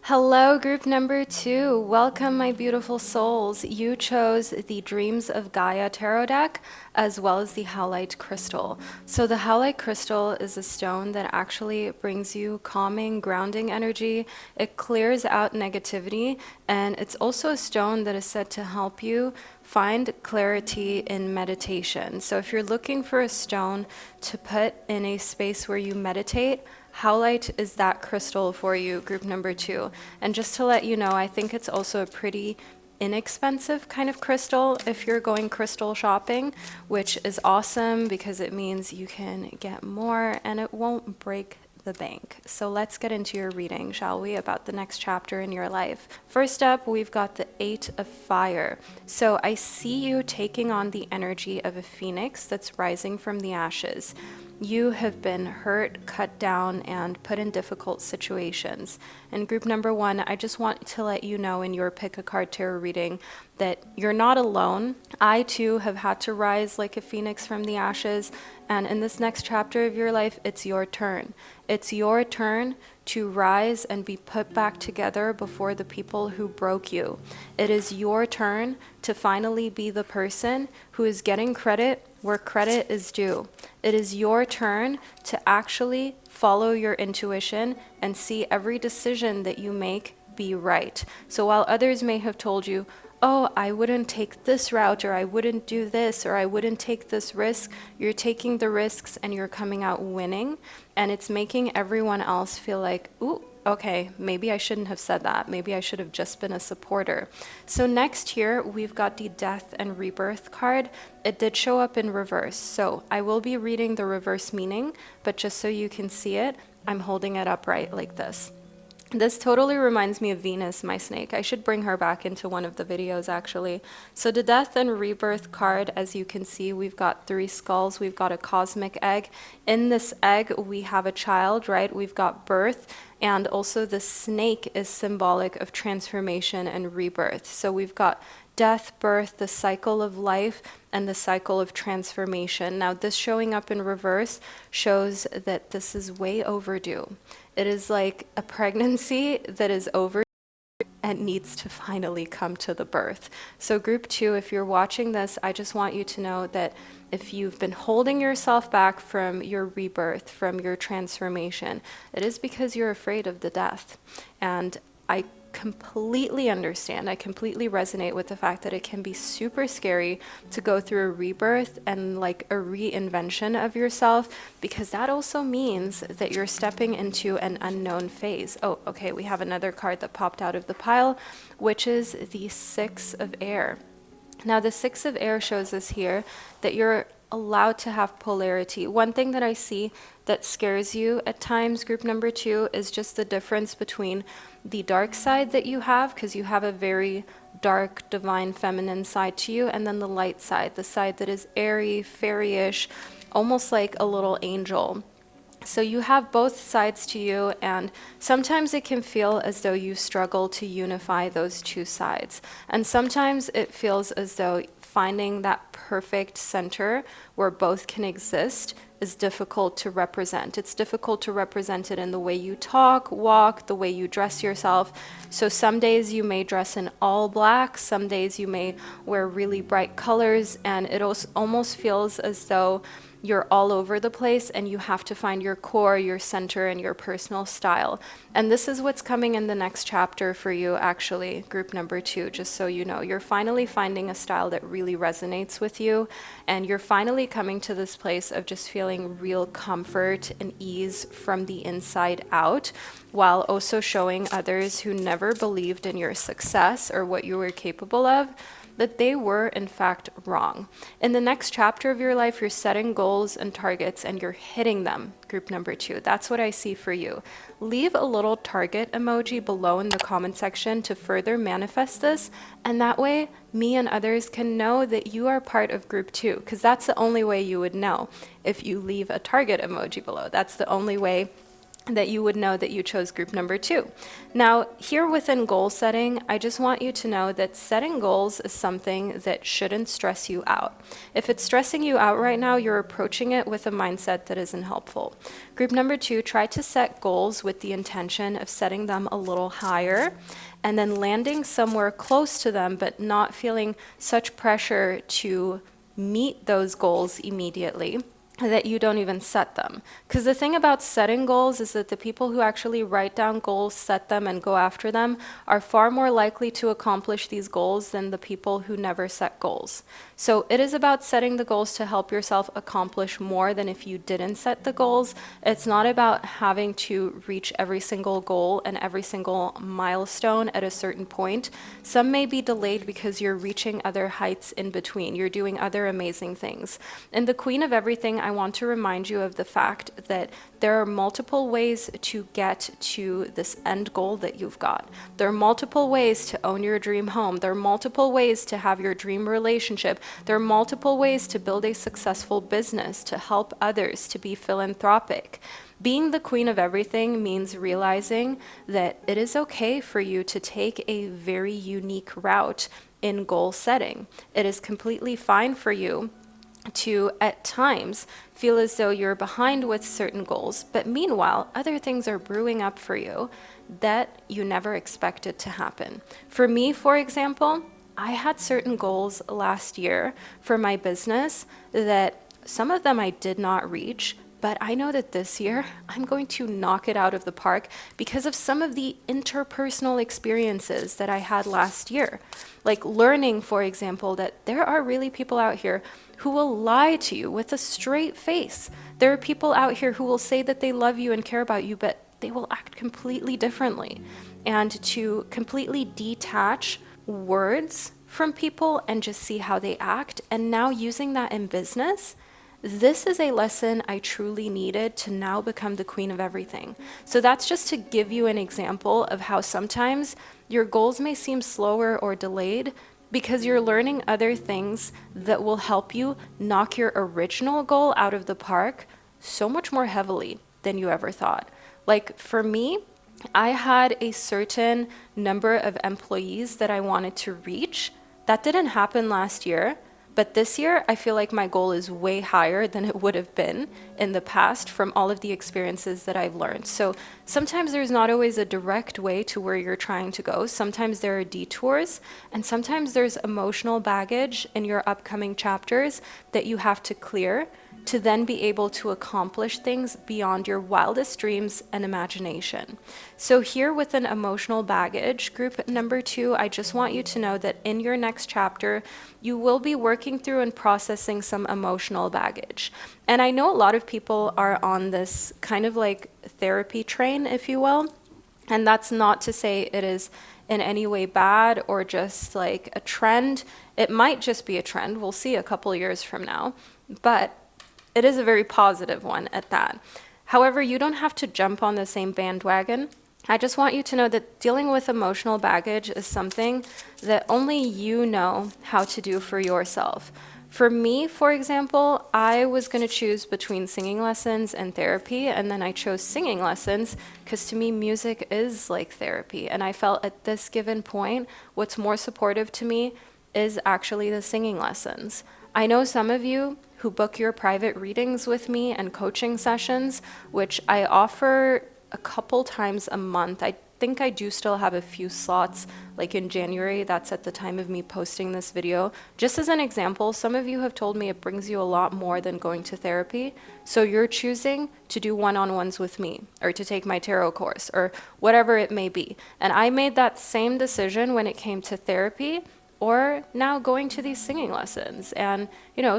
Hello, group number 2. Welcome, my beautiful souls. You chose the Dreams of Gaia tarot deck as well as the Howlite crystal. So the Howlite crystal is a stone that actually brings you calming, grounding energy. It clears out negativity, and it's also a stone that is said to help you find clarity in meditation. So if you're looking for a stone to put in a space where you meditate, Howlite is that crystal for you, group number 2. And just to let you know, I think it's also a pretty inexpensive kind of crystal if you're going crystal shopping, which is awesome because it means you can get more and it won't break the bank. So let's get into your reading, shall we, about the next chapter in your life. First up, we've got the 8 of Fire. So I see you taking on the energy of a phoenix that's rising from the ashes. You have been hurt, cut down, and put in difficult situations. And group number 1, I just want to let you know in your Pick a Card Tarot reading that you're not alone. I too have had to rise like a phoenix from the ashes, and in this next chapter of your life, it's your turn. It's your turn to rise and be put back together before the people who broke you. It is your turn to finally be the person who is getting credit where credit is due. It is your turn to actually follow your intuition and see every decision that you make be right. So while others may have told you, oh, I wouldn't take this route, or I wouldn't do this, or I wouldn't take this risk, you're taking the risks and you're coming out winning, and it's making everyone else feel like, ooh, okay, maybe I shouldn't have said that. Maybe I should have just been a supporter. So next here, we've got the Death and Rebirth card. It did show up in reverse. So I will be reading the reverse meaning, but just so you can see it, I'm holding it upright like this. This totally reminds me of Venus, my snake. I should bring her back into one of the videos, actually. So the Death and Rebirth card, as you can see, we've got 3 skulls. We've got a cosmic egg. In this egg, we have a child, right? We've got birth. And also the snake is symbolic of transformation and rebirth. So we've got death, birth, the cycle of life, and the cycle of transformation. Now, this showing up in reverse shows that this is way overdue. It is like a pregnancy that is overdue and needs to finally come to the birth. So group 2, if you're watching this, I just want you to know that if you've been holding yourself back from your rebirth, from your transformation, it is because you're afraid of the death. And I completely understand. I completely resonate with the fact that it can be super scary to go through a rebirth and like a reinvention of yourself, because that also means that you're stepping into an unknown phase. Oh, okay, we have another card that popped out of the pile, which is the 6 of Air. Now, the 6 of Air shows us here that you're allowed to have polarity. One thing that I see that scares you at times, group number 2, is just the difference between the dark side that you have, because you have a very dark, divine, feminine side to you, and then the light side, the side that is airy, fairy-ish, almost like a little angel. So you have both sides to you, and sometimes it can feel as though you struggle to unify those 2 sides. And sometimes it feels as though finding that perfect center where both can exist is difficult to represent. It's difficult to represent it in the way you talk, walk, the way you dress yourself. So some days you may dress in all black, some days you may wear really bright colors, and it almost feels as though you're all over the place and you have to find your core, your center, and your personal style. And this is what's coming in the next chapter for you, actually, group number 2, just so you know. You're finally finding a style that really resonates with you, and you're finally coming to this place of just feeling real comfort and ease from the inside out, while also showing others who never believed in your success or what you were capable of that they were in fact wrong. In the next chapter of your life, you're setting goals and targets and you're hitting them, group number 2. That's what I see for you. Leave a little target emoji below in the comment section to further manifest this, and that way me and others can know that you are part of group 2, because that's the only way you would know if you leave a target emoji below. That's the only way that you would know that you chose group number 2. Now, here within goal setting, I just want you to know that setting goals is something that shouldn't stress you out. If it's stressing you out right now, you're approaching it with a mindset that isn't helpful. Group number 2, try to set goals with the intention of setting them a little higher and then landing somewhere close to them, but not feeling such pressure to meet those goals immediately that you don't even set them. Because the thing about setting goals is that the people who actually write down goals, set them, and go after them are far more likely to accomplish these goals than the people who never set goals. So it is about setting the goals to help yourself accomplish more than if you didn't set the goals. It's not about having to reach every single goal and every single milestone at a certain point. Some may be delayed because you're reaching other heights in between. You're doing other amazing things. And the queen of everything, I want to remind you of the fact that there are multiple ways to get to this end goal that you've got. There are multiple ways to own your dream home. There are multiple ways to have your dream relationship. There are multiple ways to build a successful business, to help others, to be philanthropic. Being the queen of everything means realizing that it is okay for you to take a very unique route in goal setting. It is completely fine for you to, at times, feel as though you're behind with certain goals, but meanwhile, other things are brewing up for you that you never expected to happen. For me, for example, I had certain goals last year for my business that some of them I did not reach, but I know that this year I'm going to knock it out of the park because of some of the interpersonal experiences that I had last year. Like learning, for example, that there are really people out here who will lie to you with a straight face. There are people out here who will say that they love you and care about you, but they will act completely differently. And to completely detach words from people and just see how they act, and now using that in business, this is a lesson I truly needed to now become the queen of everything. So that's just to give you an example of how sometimes your goals may seem slower or delayed because you're learning other things that will help you knock your original goal out of the park so much more heavily than you ever thought. Like for me, I had a certain number of employees that I wanted to reach. That didn't happen last year. But this year, I feel like my goal is way higher than it would have been in the past from all of the experiences that I've learned. So sometimes there's not always a direct way to where you're trying to go. Sometimes there are detours, and sometimes there's emotional baggage in your upcoming chapters that you have to clear to then be able to accomplish things beyond your wildest dreams and imagination. So here with an emotional baggage, group number 2, I just want you to know that in your next chapter, you will be working through and processing some emotional baggage. And I know a lot of people are on this kind of like therapy train, if you will. And that's not to say it is in any way bad or just like a trend. It might just be a trend. We'll see a couple years from now. But it is a very positive one at that. However, you don't have to jump on the same bandwagon. I just want you to know that dealing with emotional baggage is something that only you know how to do for yourself. For me, for example, I was going to choose between singing lessons and therapy, and then I chose singing lessons because to me, music is like therapy. And I felt at this given point, what's more supportive to me is actually the singing lessons. I know some of you who book your private readings with me and coaching sessions, which I offer a couple times a month. I think I do still have a few slots, like in January. That's at the time of me posting this video. Just as an example, some of you have told me it brings you a lot more than going to therapy. So you're choosing to do one-on-ones with me, or to take my tarot course, or whatever it may be. And I made that same decision when it came to therapy, or now going to these singing lessons and,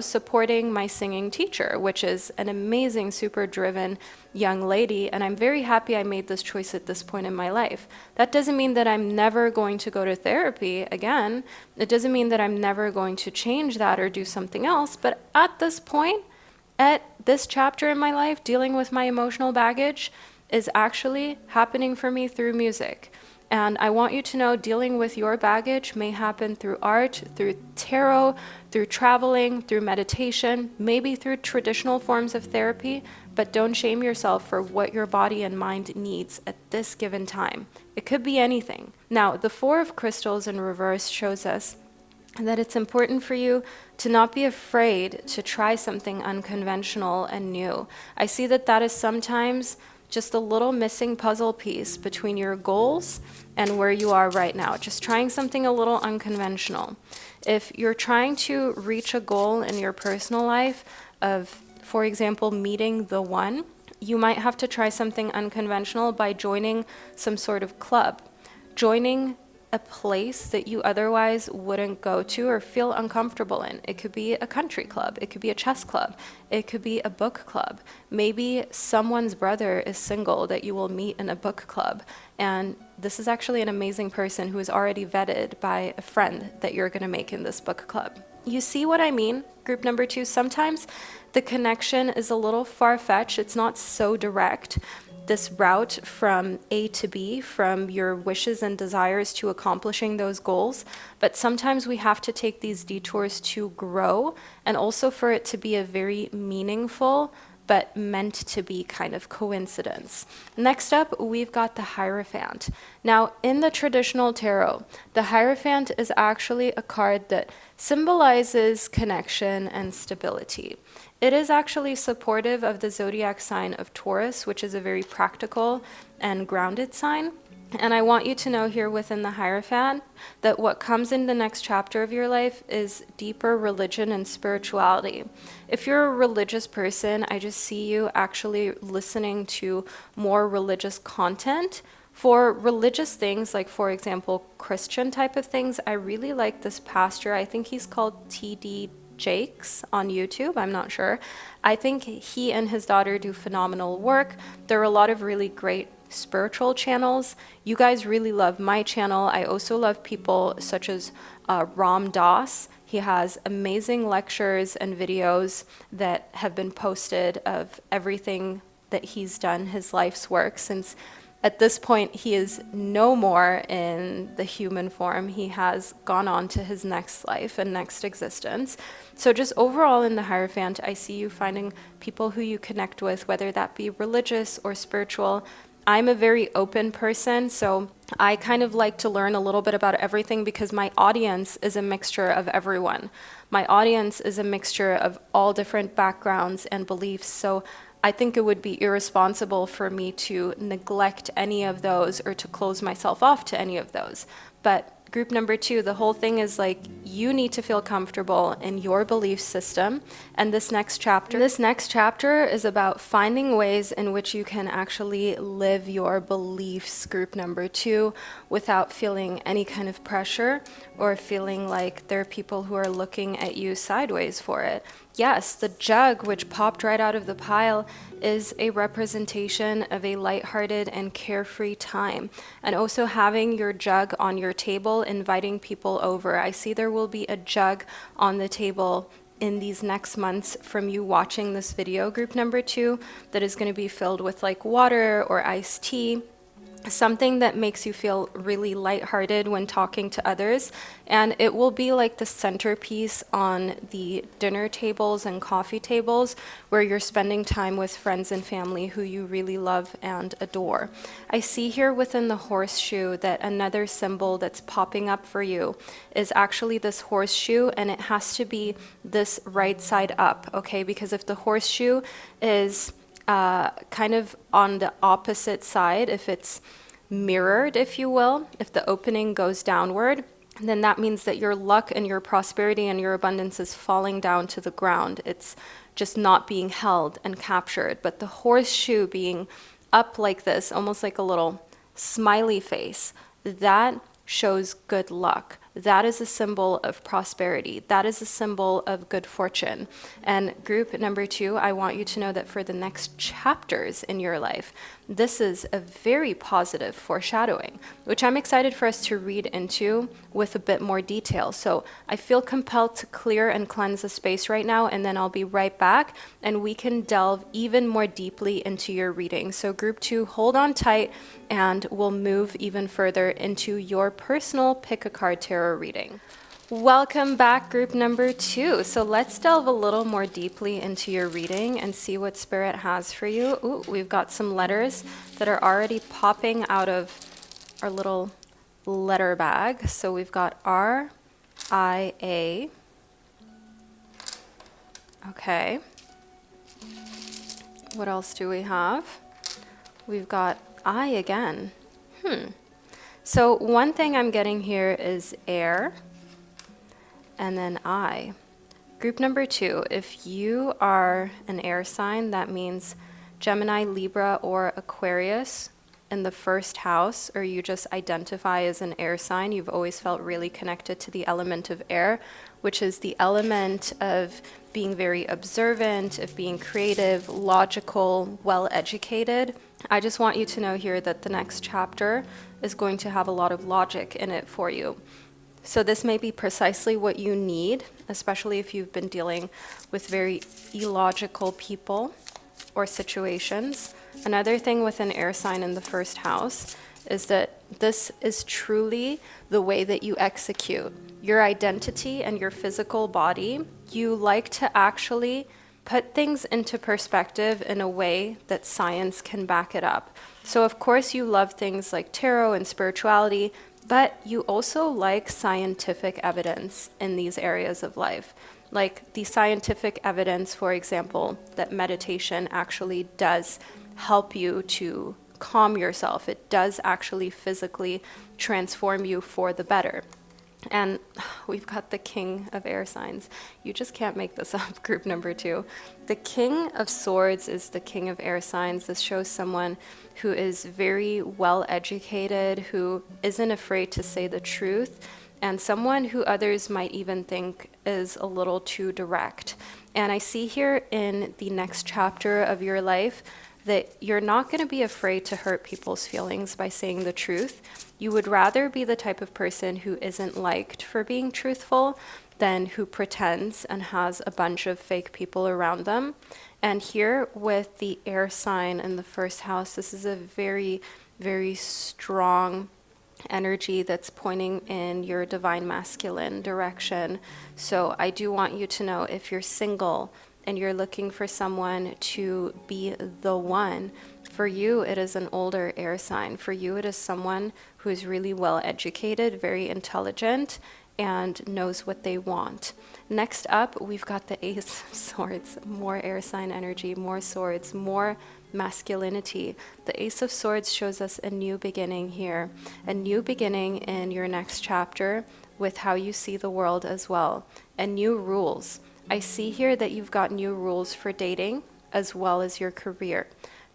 supporting my singing teacher, which is an amazing, super driven young lady. And I'm very happy I made this choice at this point in my life. That doesn't mean that I'm never going to go to therapy again. It doesn't mean that I'm never going to change that or do something else. But at this point, at this chapter in my life, dealing with my emotional baggage is actually happening for me through music. And I want you to know, dealing with your baggage may happen through art, through tarot, through traveling, through meditation, maybe through traditional forms of therapy, but don't shame yourself for what your body and mind needs at this given time. It could be anything. Now, the Four of Crystals in reverse shows us that it's important for you to not be afraid to try something unconventional and new. I see that that is sometimes just a little missing puzzle piece between your goals and where you are right now. Just trying something a little unconventional. If you're trying to reach a goal in your personal life of, for example, meeting the one, you might have to try something unconventional by joining some sort of club, joining a place that you otherwise wouldn't go to or feel uncomfortable in. It could be a country club, it could be a chess club, it could be a book club. Maybe someone's brother is single that you will meet in a book club, and this is actually an amazing person who is already vetted by a friend that you're going to make in this book club. You see what I mean? Group number 2, sometimes the connection is a little far-fetched. It's not so direct. This route from A to B, from your wishes and desires to accomplishing those goals. But sometimes we have to take these detours to grow, and also for it to be a very meaningful but meant to be kind of coincidence. Next up, we've got the Hierophant. Now, in the traditional tarot, the Hierophant is actually a card that symbolizes connection and stability. It is actually supportive of the zodiac sign of Taurus, which is a very practical and grounded sign. And I want you to know here within the Hierophant that what comes in the next chapter of your life is deeper religion and spirituality. If you're a religious person, I just see you actually listening to more religious content. For religious things, like for example, Christian type of things, I really like this pastor. I think he's called T.D. Jakes on YouTube, I'm not sure. I think he and his daughter do phenomenal work. There are a lot of really great spiritual channels. You guys really love my channel. I also love people such as Ram Dass. He has amazing lectures and videos that have been posted of everything that he's done, his life's work, since at this point, he is no more in the human form. He has gone on to his next life and next existence. So just overall in the Hierophant, I see you finding people who you connect with, whether that be religious or spiritual. I'm a very open person, so I kind of like to learn a little bit about everything because my audience is a mixture of everyone. My audience is a mixture of all different backgrounds and beliefs, so I think it would be irresponsible for me to neglect any of those or to close myself off to any of those. But group number 2, the whole thing is like you need to feel comfortable in your belief system. And this next chapter is about finding ways in which you can actually live your beliefs, group number 2, without feeling any kind of pressure or feeling like there are people who are looking at you sideways for it. Yes, the jug, which popped right out of the pile, is a representation of a lighthearted and carefree time. And also having your jug on your table, inviting people over. I see there will be a jug on the table in these next months from you watching this video, group number 2, that is going to be filled with like water or iced tea. something that makes you feel really lighthearted when talking to others, and it will be like the centerpiece on the dinner tables and coffee tables where you're spending time with friends and family who you really love and adore. I see here within the horseshoe that another symbol that's popping up for you is actually this horseshoe, and it has to be this right side up, okay? Because if the horseshoe is kind of on the opposite side, if it's mirrored, if you will, if the opening goes downward, then that means that your luck and your prosperity and your abundance is falling down to the ground. It's just not being held and captured. But the horseshoe being up like this, almost like a little smiley face, that shows good luck. That is a symbol of prosperity. That is a symbol of good fortune. And group number 2, I want you to know that for the next chapters in your life, this is a very positive foreshadowing, which I'm excited for us to read into with a bit more detail. So I feel compelled to clear and cleanse the space right now, and then I'll be right back and we can delve even more deeply into your reading. So group 2, hold on tight and we'll move even further into your personal pick a card tarot reading. Welcome back, group number 2. So let's delve a little more deeply into your reading and see what Spirit has for you. Ooh, we've got some letters that are already popping out of our little letter bag. So we've got R, I, A. Okay. What else do we have? We've got I again. So one thing I'm getting here is air, and then I. Group number 2, if you are an air sign, that means Gemini, Libra, or Aquarius in the first house, or you just identify as an air sign. You've always felt really connected to the element of air, which is the element of being very observant, of being creative, logical, well-educated. I just want you to know here that the next chapter is going to have a lot of logic in it for you. So this may be precisely what you need, especially if you've been dealing with very illogical people or situations. Another thing with an air sign in the first house is that this is truly the way that you execute your identity and your physical body. You like to actually put things into perspective in a way that science can back it up. So of course you love things like tarot and spirituality, but you also like scientific evidence in these areas of life. Like the scientific evidence, for example, that meditation actually does help you to calm yourself. It does actually physically transform you for the better. And we've got the King of Air signs. You just can't make this up, group number 2. The King of Swords is the King of Air signs. This shows someone who is very well educated, who isn't afraid to say the truth, and someone who others might even think is a little too direct. And I see here in the next chapter of your life that you're not going to be afraid to hurt people's feelings by saying the truth. You would rather be the type of person who isn't liked for being truthful than who pretends and has a bunch of fake people around them. And here with the air sign in the first house, this is a very, very strong energy that's pointing in your divine masculine direction. So I do want you to know, if you're single and you're looking for someone to be the one, for you it is an older air sign. For you it is someone who is really well educated, very intelligent, and knows what they want. Next up, we've got the Ace of Swords. More air sign energy, more swords, more masculinity. The Ace of Swords shows us a new beginning here, a new beginning in your next chapter with how you see the world as well, and new rules. I see here that you've got new rules for dating as well as your career,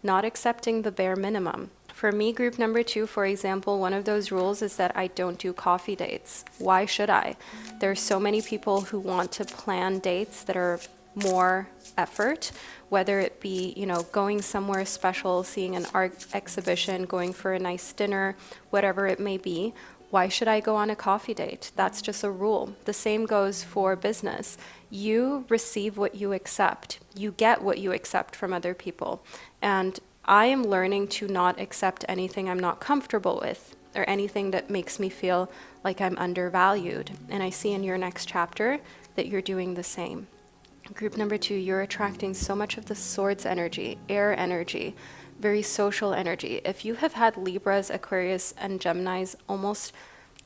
not accepting the bare minimum. For me, group number 2, for example, one of those rules is that I don't do coffee dates. Why should I? There are so many people who want to plan dates that are more effort, whether it be, going somewhere special, seeing an art exhibition, going for a nice dinner, whatever it may be. Why should I go on a coffee date? That's just a rule. The same goes for business. You receive what you accept. You get what you accept from other people. And I am learning to not accept anything I'm not comfortable with or anything that makes me feel like I'm undervalued. And I see in your next chapter that you're doing the same. Group number 2, you're attracting so much of the swords energy, air energy, very social energy. If you have had Libras, Aquarius, and Geminis almost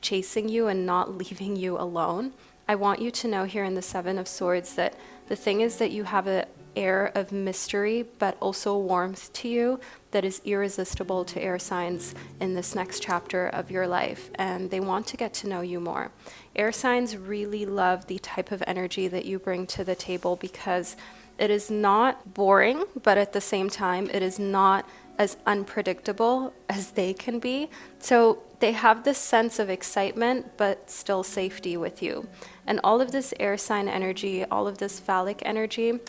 chasing you and not leaving you alone, I want you to know here in the 7 of Swords that the thing is that you have an air of mystery, but also warmth to you that is irresistible to air signs in this next chapter of your life, and they want to get to know you more. Air signs really love the type of energy that you bring to the table because it is not boring, but at the same time, it is not as unpredictable as they can be. So they have this sense of excitement, but still safety with you. And all of this air sign energy, all of this phallic energy,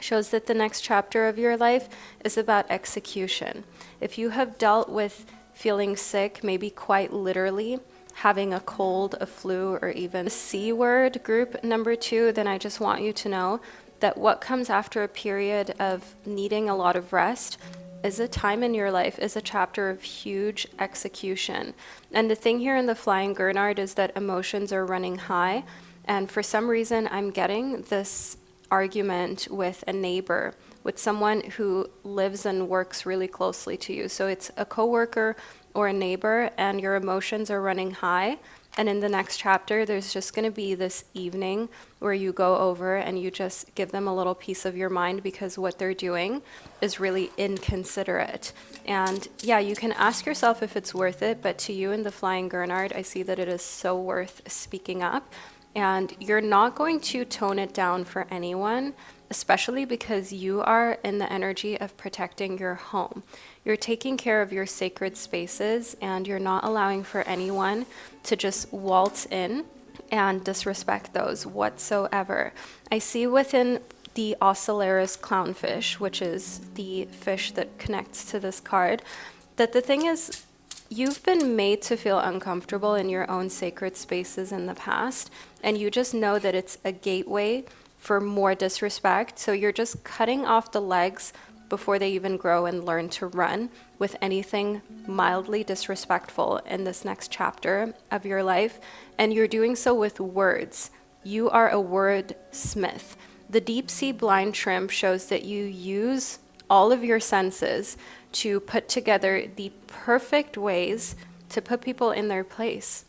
shows that the next chapter of your life is about execution. If you have dealt with feeling sick, maybe quite literally, having a cold, a flu, or even a C word, group number 2, then I just want you to know that what comes after a period of needing a lot of rest is a time in your life, is a chapter of huge execution. And the thing here in the Flying Gurnard is that emotions are running high. And for some reason, I'm getting this argument with a neighbor, with someone who lives and works really closely to you. So it's a coworker or a neighbor, and your emotions are running high. And in the next chapter, there's just going to be this evening where you go over and you just give them a little piece of your mind because what they're doing is really inconsiderate. And yeah, you can ask yourself if it's worth it, but to you in the Flying Gurnard, I see that it is so worth speaking up. And you're not going to tone it down for anyone, especially because you are in the energy of protecting your home. You're taking care of your sacred spaces, and you're not allowing for anyone to just waltz in and disrespect those whatsoever. I see within the Ocellaris clownfish, which is the fish that connects to this card, that the thing is, you've been made to feel uncomfortable in your own sacred spaces in the past, and you just know that it's a gateway for more disrespect. So you're just cutting off the legs before they even grow and learn to run with anything mildly disrespectful in this next chapter of your life. And you're doing so with words. You are a wordsmith. The deep sea blind shrimp shows that you use all of your senses to put together the perfect ways to put people in their place.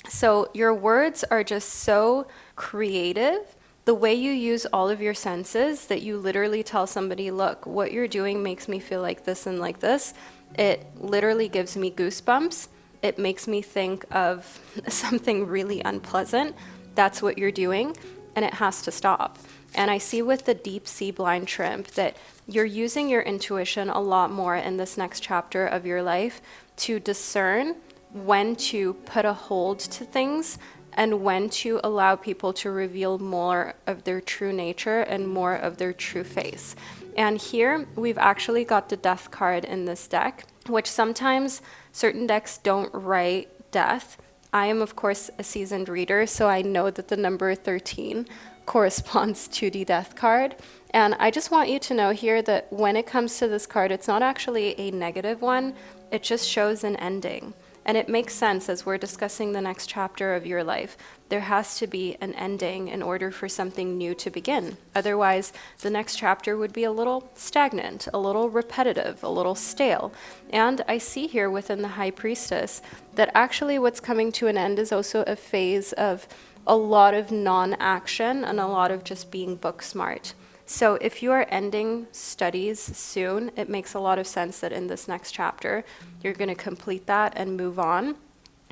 So your words are just so creative. The way you use all of your senses that you literally tell somebody, look, what you're doing makes me feel like this and like this. It literally gives me goosebumps. It makes me think of something really unpleasant. That's what you're doing, and it has to stop. And I see with the deep sea blind shrimp that you're using your intuition a lot more in this next chapter of your life to discern when to put a hold to things and when to allow people to reveal more of their true nature and more of their true face. And here we've actually got the death card in this deck, which sometimes certain decks don't write death. I am, of course, a seasoned reader, so I know that the number 13 corresponds to the death card. And I just want you to know here that when it comes to this card, it's not actually a negative one. It just shows an ending. And it makes sense as we're discussing the next chapter of your life. There has to be an ending in order for something new to begin. Otherwise, the next chapter would be a little stagnant, a little repetitive, a little stale. And I see here within the High Priestess that actually what's coming to an end is also a phase of a lot of non-action and a lot of just being book smart. So if you are ending studies soon, it makes a lot of sense that in this next chapter, you're going to complete that and move on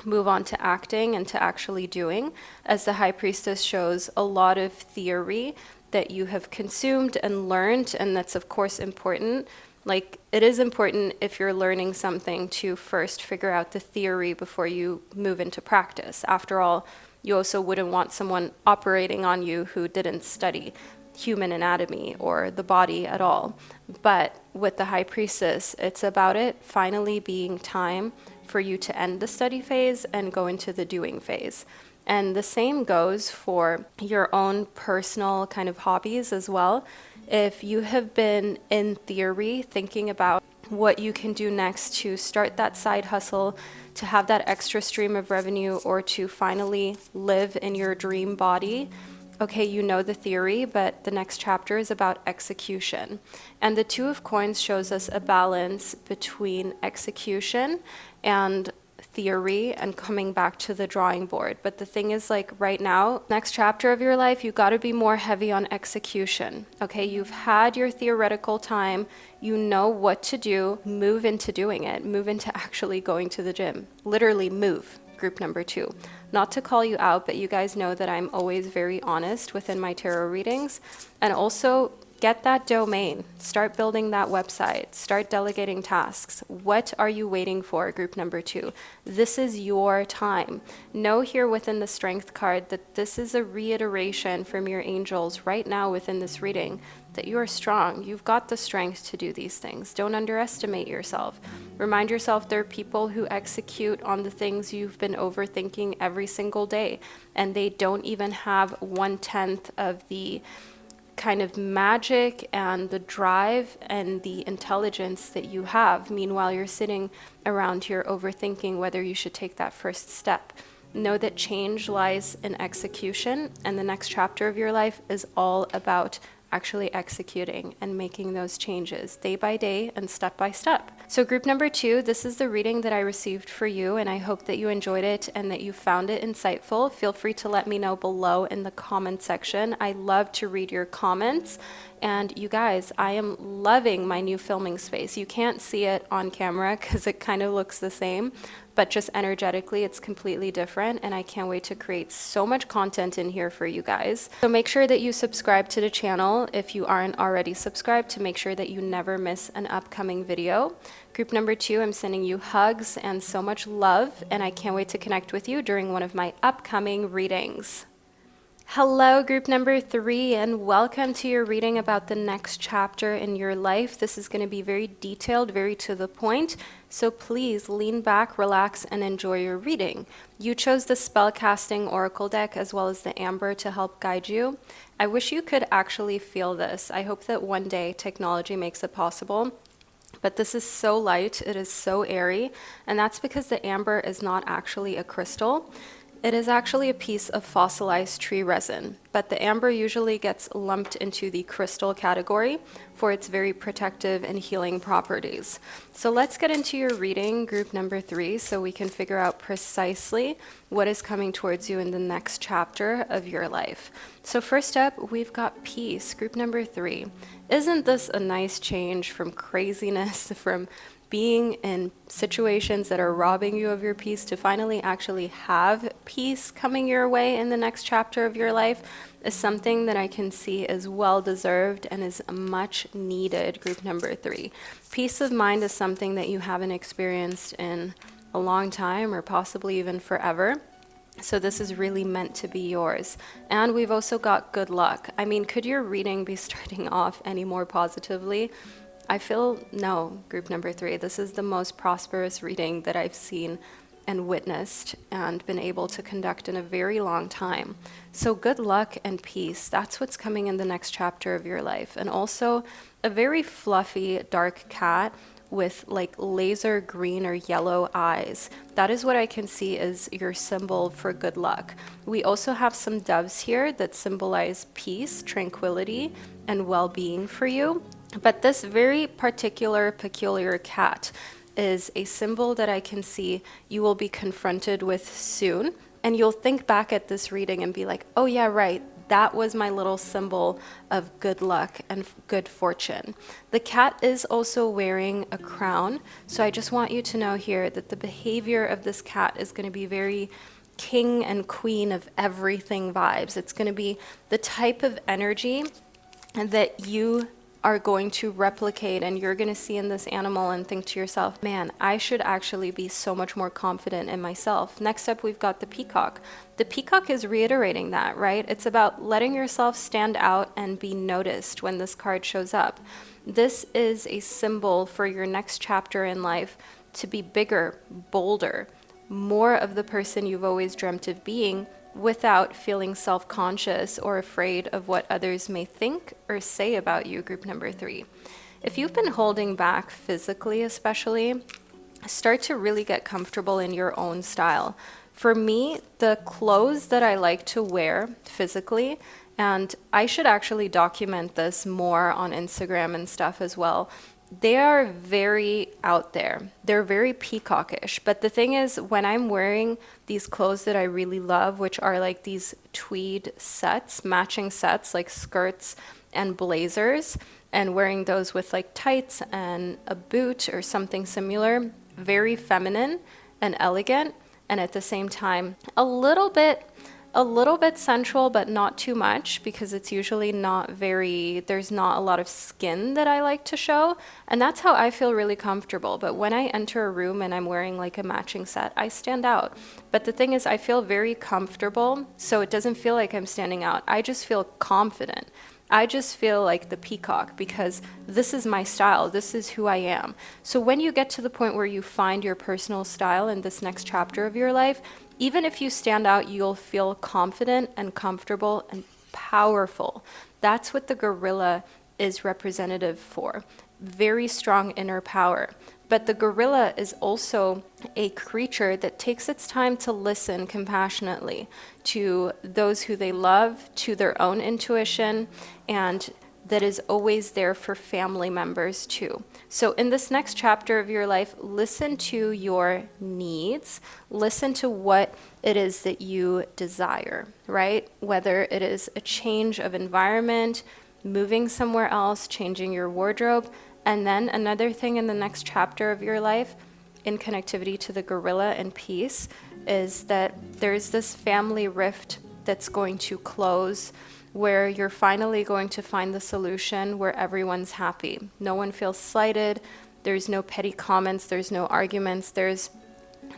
to acting and to actually doing, as the High Priestess shows a lot of theory that you have consumed and learned, and that's of course important. Like, it is important if you're learning something to first figure out the theory before you move into practice. After all, you also wouldn't want someone operating on you who didn't study human anatomy or the body at all. But with the High Priestess, it's about it finally being time for you to end the study phase and go into the doing phase. And the same goes for your own personal kind of hobbies as well. If you have been in theory thinking about what you can do next to start that side hustle, to have that extra stream of revenue, or to finally live in your dream body. Okay, you know the theory, but the next chapter is about execution. And the Two of Coins shows us a balance between execution and theory and coming back to the drawing board. But the thing is, like right now, next chapter of your life, you got to be more heavy on execution. Okay, you've had your theoretical time, you know what to do, move into doing it, move into actually going to the gym. Literally move. Group number 2. Not to call you out, but you guys know that I'm always very honest within my tarot readings. And also, get that domain. Start building that website. Start delegating tasks. What are you waiting for, group number 2? This is your time. Know here within the Strength card that this is a reiteration from your angels right now within this reading that you are strong. You've got the strength to do these things. Don't underestimate yourself. Remind yourself there are people who execute on the things you've been overthinking every single day, and they don't even have 1/10 of the kind of magic and the drive and the intelligence that you have. Meanwhile, you're sitting around here overthinking whether you should take that first step. Know that change lies in execution, and the next chapter of your life is all about actually executing and making those changes day by day and step by step. So group number 2, this is the reading that I received for you, and I hope that you enjoyed it and that you found it insightful. Feel free to let me know below in the comment section. I love to read your comments. And you guys, I am loving my new filming space. You can't see it on camera because it kind of looks the same, but just energetically it's completely different, and I can't wait to create so much content in here for you guys. So make sure that you subscribe to the channel if you aren't already subscribed, to make sure that you never miss an upcoming video. Group number 2, I'm sending you hugs and so much love, and I can't wait to connect with you during one of my upcoming readings. Hello, group number 3, and welcome to your reading about the next chapter in your life. This is going to be very detailed, very to the point, so please lean back, relax, and enjoy your reading. You chose the Spellcasting Oracle deck as well as the Amber to help guide you. I wish you could actually feel this. I hope that one day technology makes it possible. But this is so light, it is so airy, and that's because the Amber is not actually a crystal. It is actually a piece of fossilized tree resin, but the amber usually gets lumped into the crystal category for its very protective and healing properties. So let's get into your reading, group number 3, so we can figure out precisely what is coming towards you in the next chapter of your life. So first up, we've got peace, group number 3. Isn't this a nice change from craziness, from being in situations that are robbing you of your peace, to finally actually have peace coming your way in the next chapter of your life? Is something that I can see is well deserved and is much needed, group number 3. Peace of mind is something that you haven't experienced in a long time, or possibly even forever. So this is really meant to be yours. And we've also got good luck. I mean, could your reading be starting off any more positively? I feel no, group number 3. This is the most prosperous reading that I've seen and witnessed and been able to conduct in a very long time. So good luck and peace. That's what's coming in the next chapter of your life. And also a very fluffy, dark cat with like laser green or yellow eyes. That is what I can see as your symbol for good luck. We also have some doves here that symbolize peace, tranquility, and well-being for you. But this very particular, peculiar cat is a symbol that I can see you will be confronted with soon. And you'll think back at this reading and be like, oh yeah, right, that was my little symbol of good luck and good fortune. The cat is also wearing a crown. So I just want you to know here that the behavior of this cat is going to be very king and queen of everything vibes. It's going to be the type of energy that you are going to replicate, and you're going to see in this animal and think to yourself, man, I should actually be so much more confident in myself. Next up, we've got the peacock. The peacock is reiterating that, right? It's about letting yourself stand out and be noticed when this card shows up. This is a symbol for your next chapter in life to be bigger, bolder, more of the person you've always dreamt of being, without feeling self-conscious or afraid of what others may think or say about you, group number 3. If you've been holding back physically, especially, start to really get comfortable in your own style. For me, the clothes that I like to wear physically, and I should actually document this more on Instagram and stuff as well. They are very out there. They're very peacockish. But the thing is, when I'm wearing these clothes that I really love, which are like these tweed sets, matching sets, like skirts and blazers, and wearing those with like tights and a boot or something similar, very feminine and elegant, and at the same time a little bit sensual, but not too much, because it's usually not very, there's not a lot of skin that I like to show. And that's how I feel really comfortable. But when I enter a room and I'm wearing like a matching set, I stand out. But the thing is, I feel very comfortable, so it doesn't feel like I'm standing out. I just feel confident. I just feel like the peacock, because this is my style. This is who I am. So when you get to the point where you find your personal style in this next chapter of your life, even if you stand out, you'll feel confident and comfortable and powerful. That's what the gorilla is representative for. Very strong inner power. But the gorilla is also a creature that takes its time to listen compassionately to those who they love, to their own intuition, and that is always there for family members too. So in this next chapter of your life, listen to your needs, listen to what it is that you desire, right? Whether it is a change of environment, moving somewhere else, changing your wardrobe. And then another thing in the next chapter of your life, in connectivity to the gorilla and peace, is that there's this family rift that's going to close, where you're finally going to find the solution where everyone's happy. No one feels slighted. There's no petty comments. There's no arguments. There's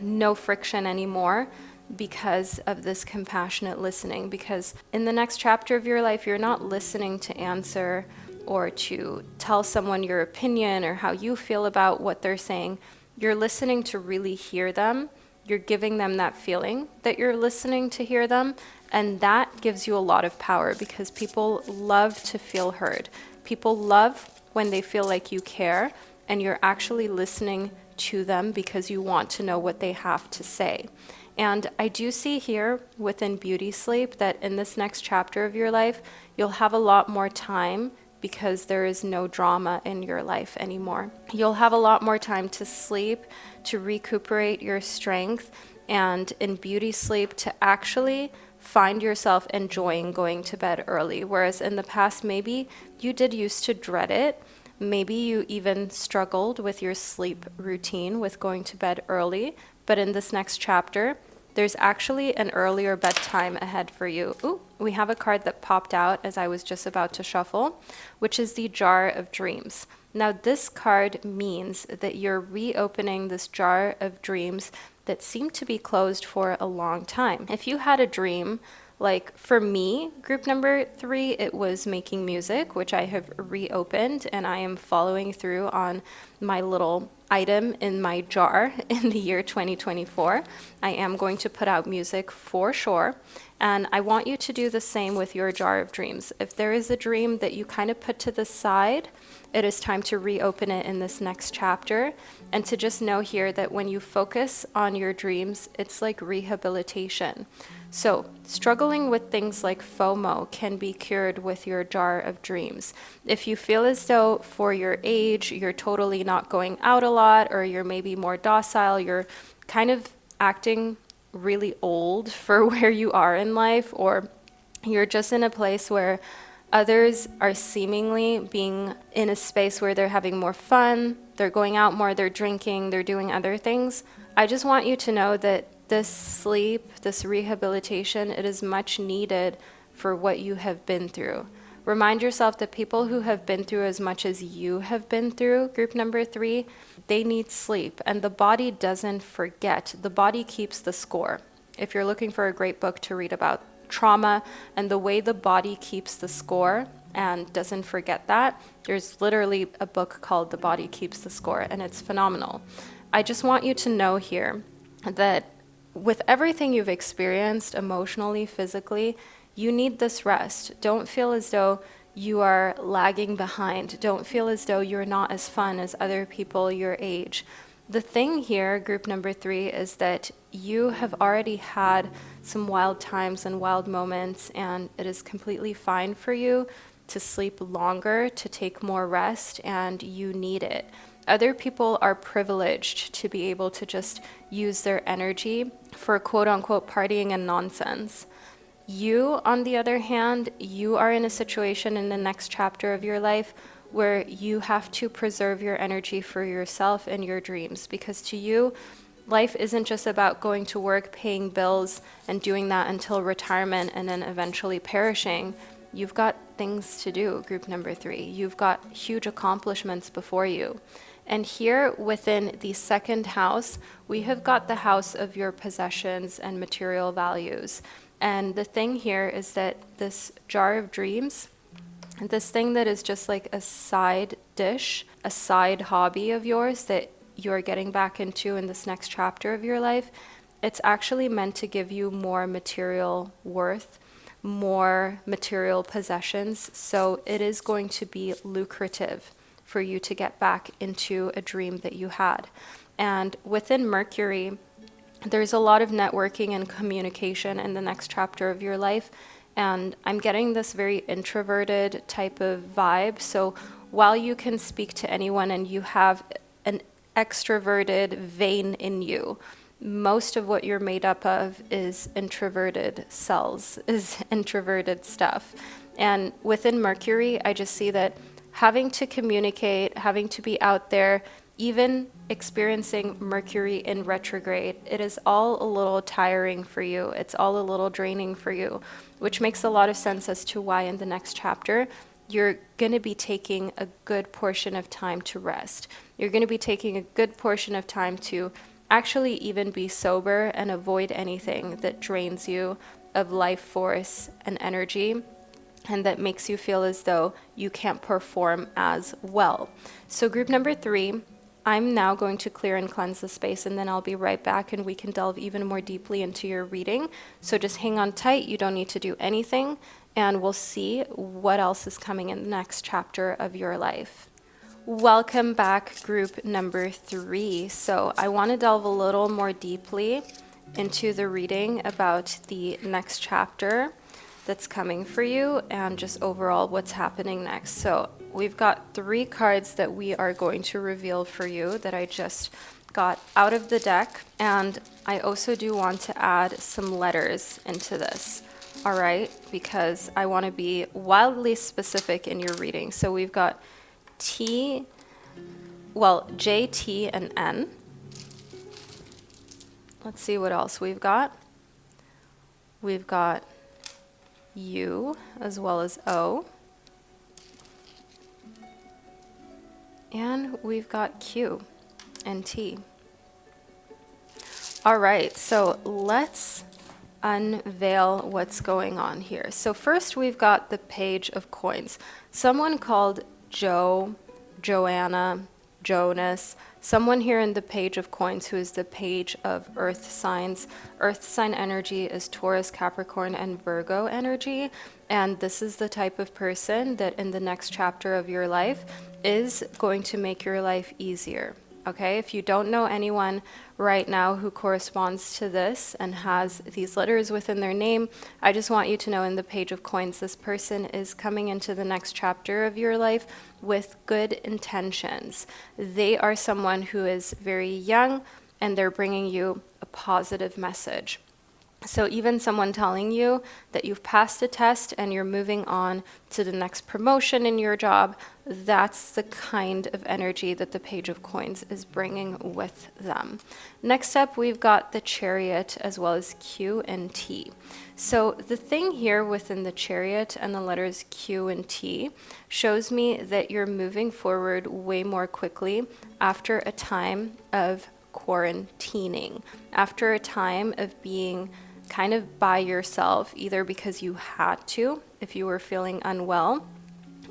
no friction anymore because of this compassionate listening. Because in the next chapter of your life, you're not listening to answer or to tell someone your opinion or how you feel about what they're saying. You're listening to really hear them. You're giving them that feeling that you're listening to hear them. And that gives you a lot of power, because people love to feel heard. People love when they feel like you care and you're actually listening to them because you want to know what they have to say. And I do see here within Beauty Sleep that in this next chapter of your life, you'll have a lot more time, because there is no drama in your life anymore. You'll have a lot more time to sleep, to recuperate your strength, and in Beauty Sleep to actually find yourself enjoying going to bed early. Whereas in the past, maybe you did used to dread it. Maybe you even struggled with your sleep routine with going to bed early. But in this next chapter, there's actually an earlier bedtime ahead for you. Ooh, we have a card that popped out as I was just about to shuffle, which is the Jar of Dreams. Now, this card means that you're reopening this jar of dreams that seemed to be closed for a long time. If you had a dream, like for me, group number 3, it was making music, which I have reopened, and I am following through on my little item in my jar in the year 2024. I am going to put out music for sure. And I want you to do the same with your jar of dreams. If there is a dream that you kind of put to the side, it is time to reopen it in this next chapter. And to just know here that when you focus on your dreams, it's like rehabilitation. So struggling with things like FOMO can be cured with your jar of dreams. If you feel as though for your age, you're totally not going out a lot, or you're maybe more docile, you're kind of acting really old for where you are in life, or you're just in a place where others are seemingly being in a space where they're having more fun, they're going out more, they're drinking, they're doing other things. I just want you to know that this sleep, this rehabilitation, it is much needed for what you have been through. Remind yourself that people who have been through as much as you have been through, group number 3, they need sleep, and the body doesn't forget. The body keeps the score. If you're looking for a great book to read about trauma and the way the body keeps the score and doesn't forget that, there's literally a book called The Body Keeps the Score, and it's phenomenal. I just want you to know here that with everything you've experienced emotionally, physically, you need this rest. Don't feel as though you are lagging behind. Don't feel as though you're not as fun as other people your age. The thing here, group number 3, is that you have already had some wild times and wild moments, and it is completely fine for you to sleep longer, to take more rest, and you need it. Other people are privileged to be able to just use their energy for quote unquote partying and nonsense. You, on the other hand, you are in a situation in the next chapter of your life where you have to preserve your energy for yourself and your dreams, because to you, life isn't just about going to work, paying bills, and doing that until retirement and then eventually perishing. You've got things to do, group number 3. You've got huge accomplishments before you. And here within the second house, we have got the house of your possessions and material values. And the thing here is that this jar of dreams, this thing that is just like a side dish, a side hobby of yours that you're getting back into in this next chapter of your life, it's actually meant to give you more material worth, more material possessions. So it is going to be lucrative for you to get back into a dream that you had. And within Mercury, there's a lot of networking and communication in the next chapter of your life. And I'm getting this very introverted type of vibe. So while you can speak to anyone and you have an extroverted vein in you, most of what you're made up of is introverted cells, is introverted stuff. And within Mercury, I just see that having to communicate, having to be out there, even experiencing Mercury in retrograde, it is all a little tiring for you. It's all a little draining for you, which makes a lot of sense as to why in the next chapter, you're going to be taking a good portion of time to rest. You're going to be taking a good portion of time to actually even be sober and avoid anything that drains you of life force and energy, and that makes you feel as though you can't perform as well. So group number 3, I'm now going to clear and cleanse the space, and then I'll be right back and we can delve even more deeply into your reading. So just hang on tight, you don't need to do anything, and we'll see what else is coming in the next chapter of your life. Welcome back, group number 3. So I want to delve a little more deeply into the reading about the next chapter that's coming for you and just overall what's happening next. So we've got 3 cards that we are going to reveal for you that I just got out of the deck, and I also do want to add some letters into this, all right, because I want to be wildly specific in your reading. So we've got J, T, and N. Let's see what else we've got. We've got U as well as O. And we've got Q and T. All right, so let's unveil what's going on here. So first we've got the Page of Coins. Someone called Joe, Joanna, Jonas, someone here in the Page of Coins who is the Page of Earth signs. Earth sign energy is Taurus, Capricorn, and Virgo energy. And this is the type of person that in the next chapter of your life is going to make your life easier. Okay, if you don't know anyone right now who corresponds to this and has these letters within their name, I just want you to know in the Page of Coins, this person is coming into the next chapter of your life with good intentions. They are someone who is very young and they're bringing you a positive message. So even someone telling you that you've passed a test and you're moving on to the next promotion in your job, that's the kind of energy that the Page of Coins is bringing with them. Next up, we've got the Chariot as well as Q and T. So the thing here within the Chariot and the letters Q and T shows me that you're moving forward way more quickly after a time of quarantining, after a time of being kind of by yourself, either because you had to, if you were feeling unwell,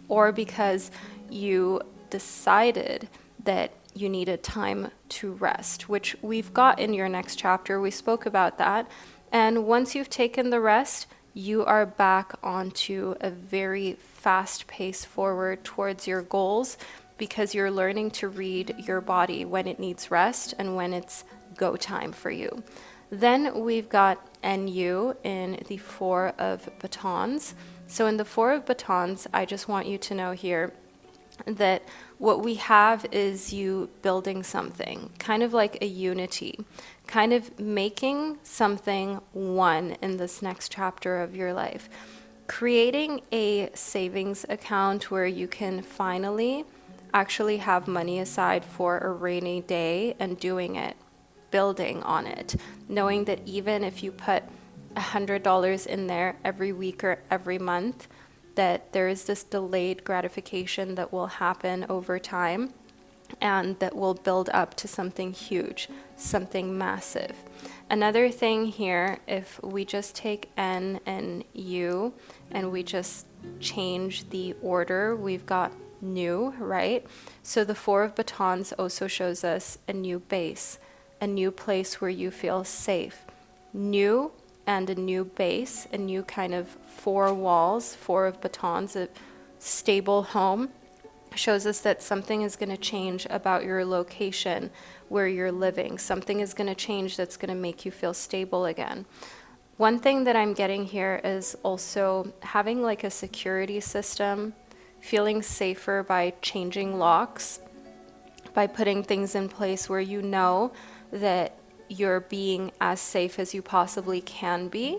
or because you decided that you needed time to rest, which we've got in your next chapter. We spoke about that. And once you've taken the rest, you are back onto a very fast pace forward towards your goals because you're learning to read your body when it needs rest and when it's go time for you. Then we've got NU in the Four of Batons. So in the Four of Batons, I just want you to know here that what we have is you building something, kind of like a unity, kind of making something one in this next chapter of your life. Creating a savings account where you can finally actually have money aside for a rainy day and doing it, building on it, knowing that even if you put $100 in there every week or every month, that there is this delayed gratification that will happen over time and that will build up to something huge, something massive. Another thing here, if we just take N and U and we just change the order, we've got new, right? So the Four of Batons also shows us a new base, a new place where you feel safe. New and a new base, a new kind of four walls, Four of Batons, a stable home, shows us that something is going to change about your location where you're living. Something is going to change that's going to make you feel stable again. One thing that I'm getting here is also having like a security system, feeling safer by changing locks, by putting things in place where you know that you're being as safe as you possibly can be,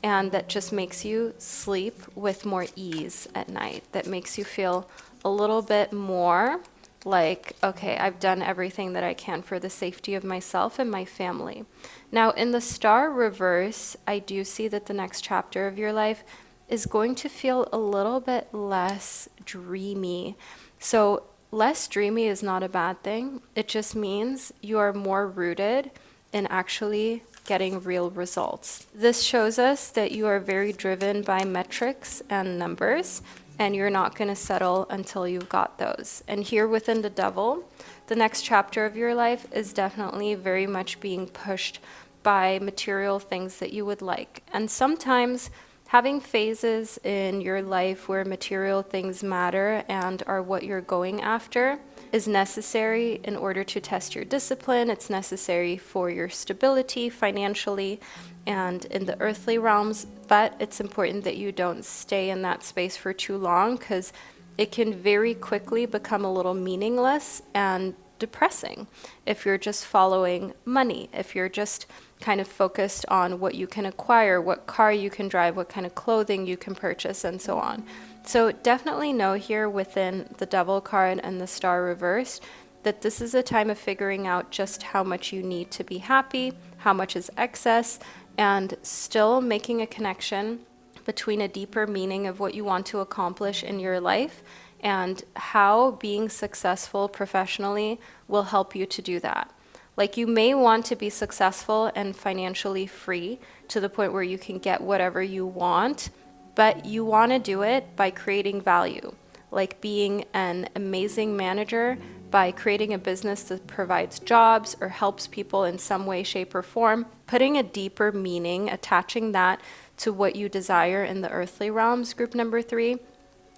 and that just makes you sleep with more ease at night, that makes you feel a little bit more like, okay, I've done everything that I can for the safety of myself and my family. Now, in the star reverse, I do see that the next chapter of your life is going to feel a little bit less dreamy. So less dreamy is not a bad thing. It just means you are more rooted in actually getting real results. This shows us that you are very driven by metrics and numbers, and you're not going to settle until you've got those. And here within the Devil, the next chapter of your life is definitely very much being pushed by material things that you would like. And sometimes having phases in your life where material things matter and are what you're going after is necessary in order to test your discipline. It's necessary for your stability financially and in the earthly realms, but it's important that you don't stay in that space for too long, because it can very quickly become a little meaningless and depressing if you're just following money, if you're just kind of focused on what you can acquire, what car you can drive, what kind of clothing you can purchase, and so on. So definitely know here within the Devil card and the Star reversed that this is a time of figuring out just how much you need to be happy, how much is excess, and still making a connection between a deeper meaning of what you want to accomplish in your life and how being successful professionally will help you to do that. Like, you may want to be successful and financially free to the point where you can get whatever you want, but you want to do it by creating value, like being an amazing manager by creating a business that provides jobs or helps people in some way, shape, or form, putting a deeper meaning, attaching that to what you desire in the earthly realms, group number 3,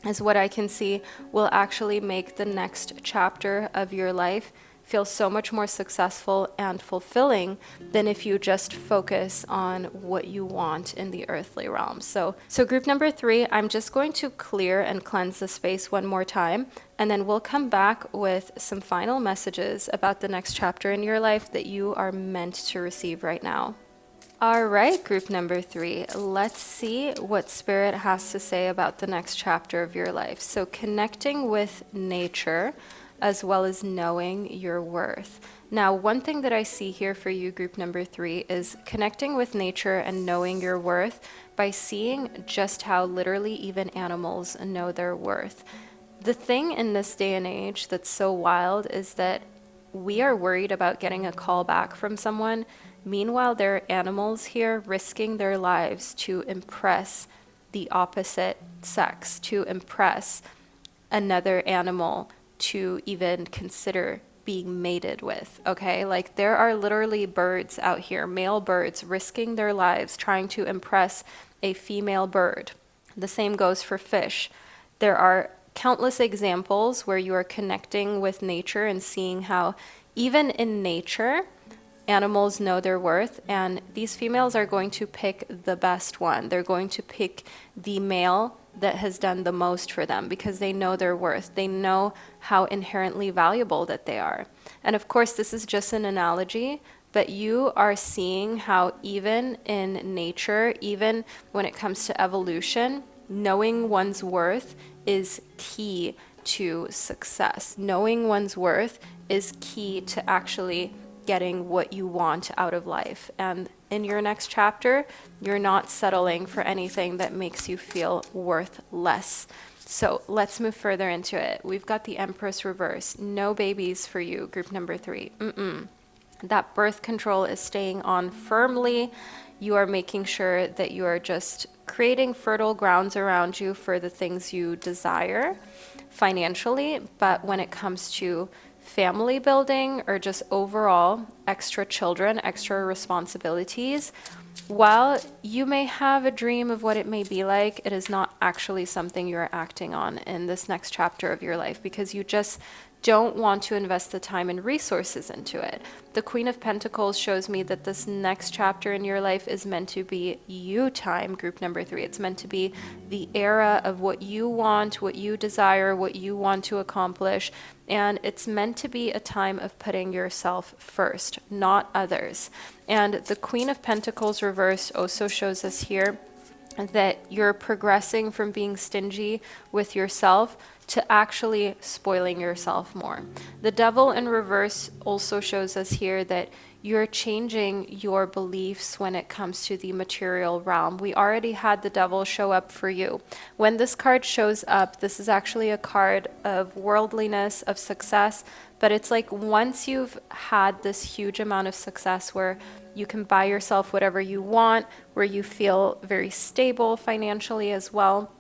is what I can see will actually make the next chapter of your life feel so much more successful and fulfilling than if you just focus on what you want in the earthly realm. So group number 3, I'm just going to clear and cleanse the space one more time, and then we'll come back with some final messages about the next chapter in your life that you are meant to receive right now. All right, group number 3, let's see what Spirit has to say about the next chapter of your life. So connecting with nature, as well as knowing your worth. Now, one thing that I see here for you, group number 3, is connecting with nature and knowing your worth by seeing just how literally even animals know their worth. The thing in this day and age that's so wild is that we are worried about getting a call back from someone. Meanwhile, there are animals here risking their lives to impress the opposite sex, to impress another animal, to even consider being mated with, okay? Like there are literally birds out here, male birds, risking their lives trying to impress a female bird. The same goes for fish. There are countless examples where you are connecting with nature and seeing how even in nature, animals know their worth, and these females are going to pick the best one. They're going to pick the male that has done the most for them because they know their worth. They know how inherently valuable that they are. And of course, this is just an analogy, but you are seeing how even in nature, even when it comes to evolution, knowing one's worth is key to success. Knowing one's worth is key to actually getting what you want out of life. And in your next chapter, you're not settling for anything that makes you feel worth less. So let's move further into it. We've got the Empress reverse. No babies for you, group number 3. That birth control is staying on firmly. You are making sure that you are just creating fertile grounds around you for the things you desire financially. But when it comes to family building or just overall extra children, extra responsibilities, while you may have a dream of what it may be like, it is not actually something you're acting on in this next chapter of your life because you just don't want to invest the time and resources into it. The Queen of Pentacles shows me that this next chapter in your life is meant to be you time, group number 3. It's meant to be the era of what you want, what you desire, what you want to accomplish. And it's meant to be a time of putting yourself first, not others. And the Queen of Pentacles reversed also shows us here that you're progressing from being stingy with yourself to actually spoiling yourself more. The Devil in reverse also shows us here that you're changing your beliefs when it comes to the material realm. We already had the Devil show up for you. When this card shows up, this is actually a card of worldliness, of success, but it's like once you've had this huge amount of success where you can buy yourself whatever you want, where you feel very stable financially as well,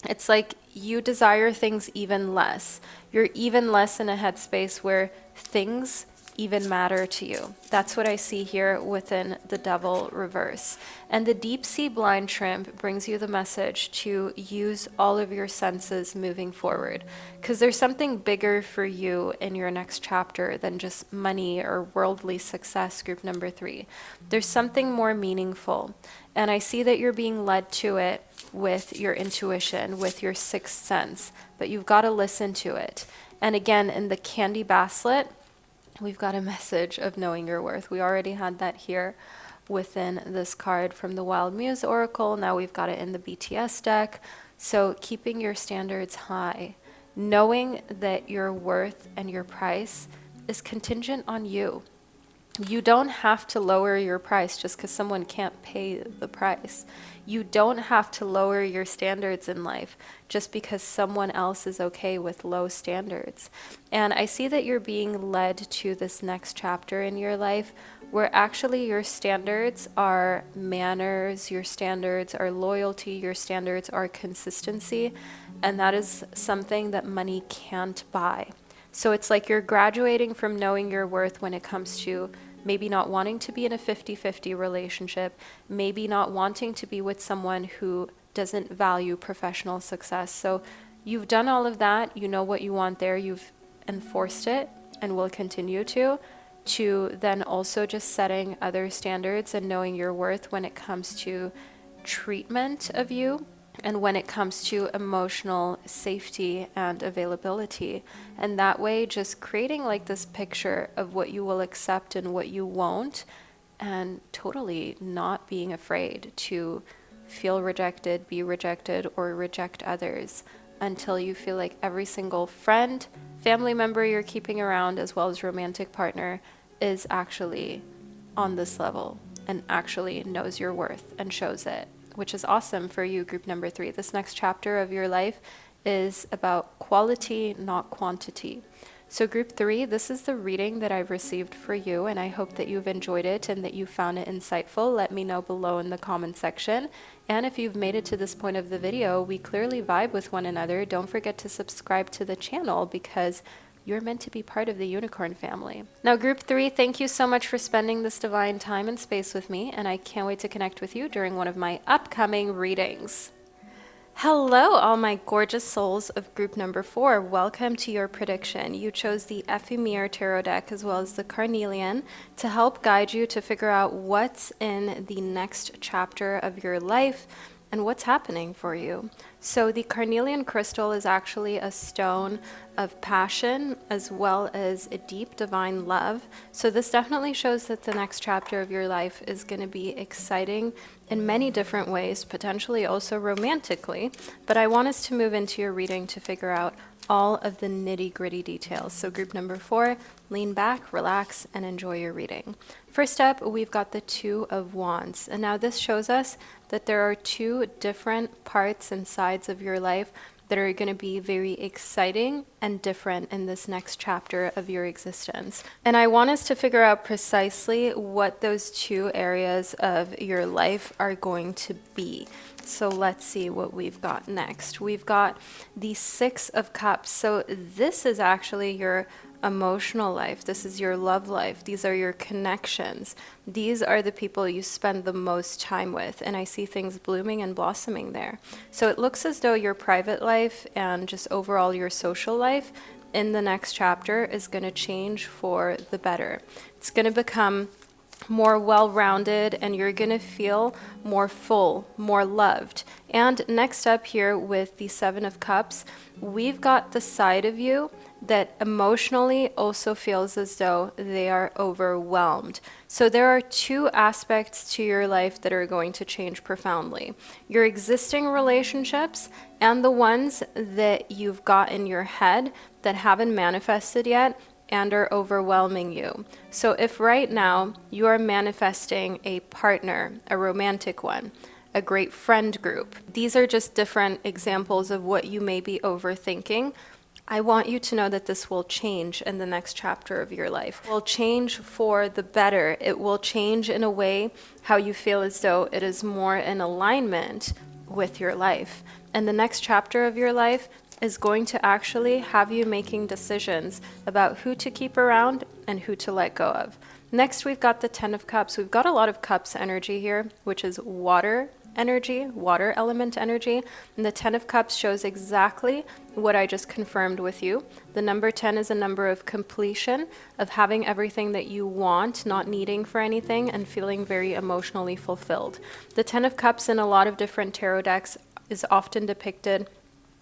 it's like you desire things even less. You're even less in a headspace where things even matter to you. That's what I see here within the Devil reverse. And the deep sea blind shrimp brings you the message to use all of your senses moving forward, because there's something bigger for you in your next chapter than just money or worldly success, group number 3. There's something more meaningful. And I see that you're being led to it with your intuition, with your sixth sense, but you've got to listen to it. And again, in the Candy Baslet, we've got a message of knowing your worth. We already had that here within this card from the Wild Muse Oracle. Now we've got it in the BTS deck. So keeping your standards high, knowing that your worth and your price is contingent on you. You don't have to lower your price just because someone can't pay the price. You don't have to lower your standards in life just because someone else is okay with low standards. And I see that you're being led to this next chapter in your life where actually your standards are manners, your standards are loyalty, your standards are consistency, and that is something that money can't buy. So it's like you're graduating from knowing your worth when it comes to maybe not wanting to be in a 50-50 relationship, maybe not wanting to be with someone who doesn't value professional success. So you've done all of that, you know what you want there, you've enforced it and will continue to then also just setting other standards and knowing your worth when it comes to treatment of you and when it comes to emotional safety and availability. And that way, just creating like this picture of what you will accept and what you won't, and totally not being afraid to feel rejected, be rejected, or reject others until you feel like every single friend, family member you're keeping around, as well as romantic partner, is actually on this level and actually knows your worth and shows it, which is awesome for you, group number 3. This next chapter of your life is about quality, not quantity. So group 3, this is the reading that I've received for you, and I hope that you've enjoyed it and that you found it insightful. Let me know below in the comment section. And if you've made it to this point of the video, we clearly vibe with one another. Don't forget to subscribe to the channel because You're meant to be part of the unicorn family. Now, group 3, thank you so much for spending this divine time and space with me, and I can't wait to connect with you during one of my upcoming readings. Hello, all my gorgeous souls of group number 4. Welcome to your prediction. You chose the Ephemer Tarot deck as well as the Carnelian to help guide you to figure out what's in the next chapter of your life and what's happening for you. So the carnelian crystal is actually a stone of passion as well as a deep divine love. So this definitely shows that the next chapter of your life is going to be exciting in many different ways, potentially also romantically. But I want us to move into your reading to figure out all of the nitty-gritty details. So group number 4, lean back, relax, and enjoy your reading. First up, we've got the Two of Wands. And now this shows us that there are 2 different parts and sides of your life that are going to be very exciting and different in this next chapter of your existence. And I want us to figure out precisely what those 2 areas of your life are going to be. So let's see what we've got next. We've got the 6 of Cups. So this is actually your emotional life. This is your love life. These are your connections. These are the people you spend the most time with. And I see things blooming and blossoming there. So it looks as though your private life and just overall your social life in the next chapter is going to change for the better. It's going to become more well-rounded, and you're going to feel more full, more loved. And next up here with the 7 of Cups, we've got the side of you that emotionally also feels as though they are overwhelmed. So there are 2 aspects to your life that are going to change profoundly. Your existing relationships and the ones that you've got in your head that haven't manifested yet and are overwhelming you. So if right now you are manifesting a partner, a romantic one, a great friend group, these are just different examples of what you may be overthinking. I want you to know that this will change in the next chapter of your life. It will change for the better. It will change in a way how you feel as though it is more in alignment with your life. And the next chapter of your life is going to actually have you making decisions about who to keep around and who to let go of. Next, we've got the 10 of Cups. We've got a lot of Cups energy here, which is water energy, water element energy. And the 10 of Cups shows exactly what I just confirmed with you. The number 10 is a number of completion, of having everything that you want, not needing for anything, and feeling very emotionally fulfilled. The 10 of Cups in a lot of different tarot decks is often depicted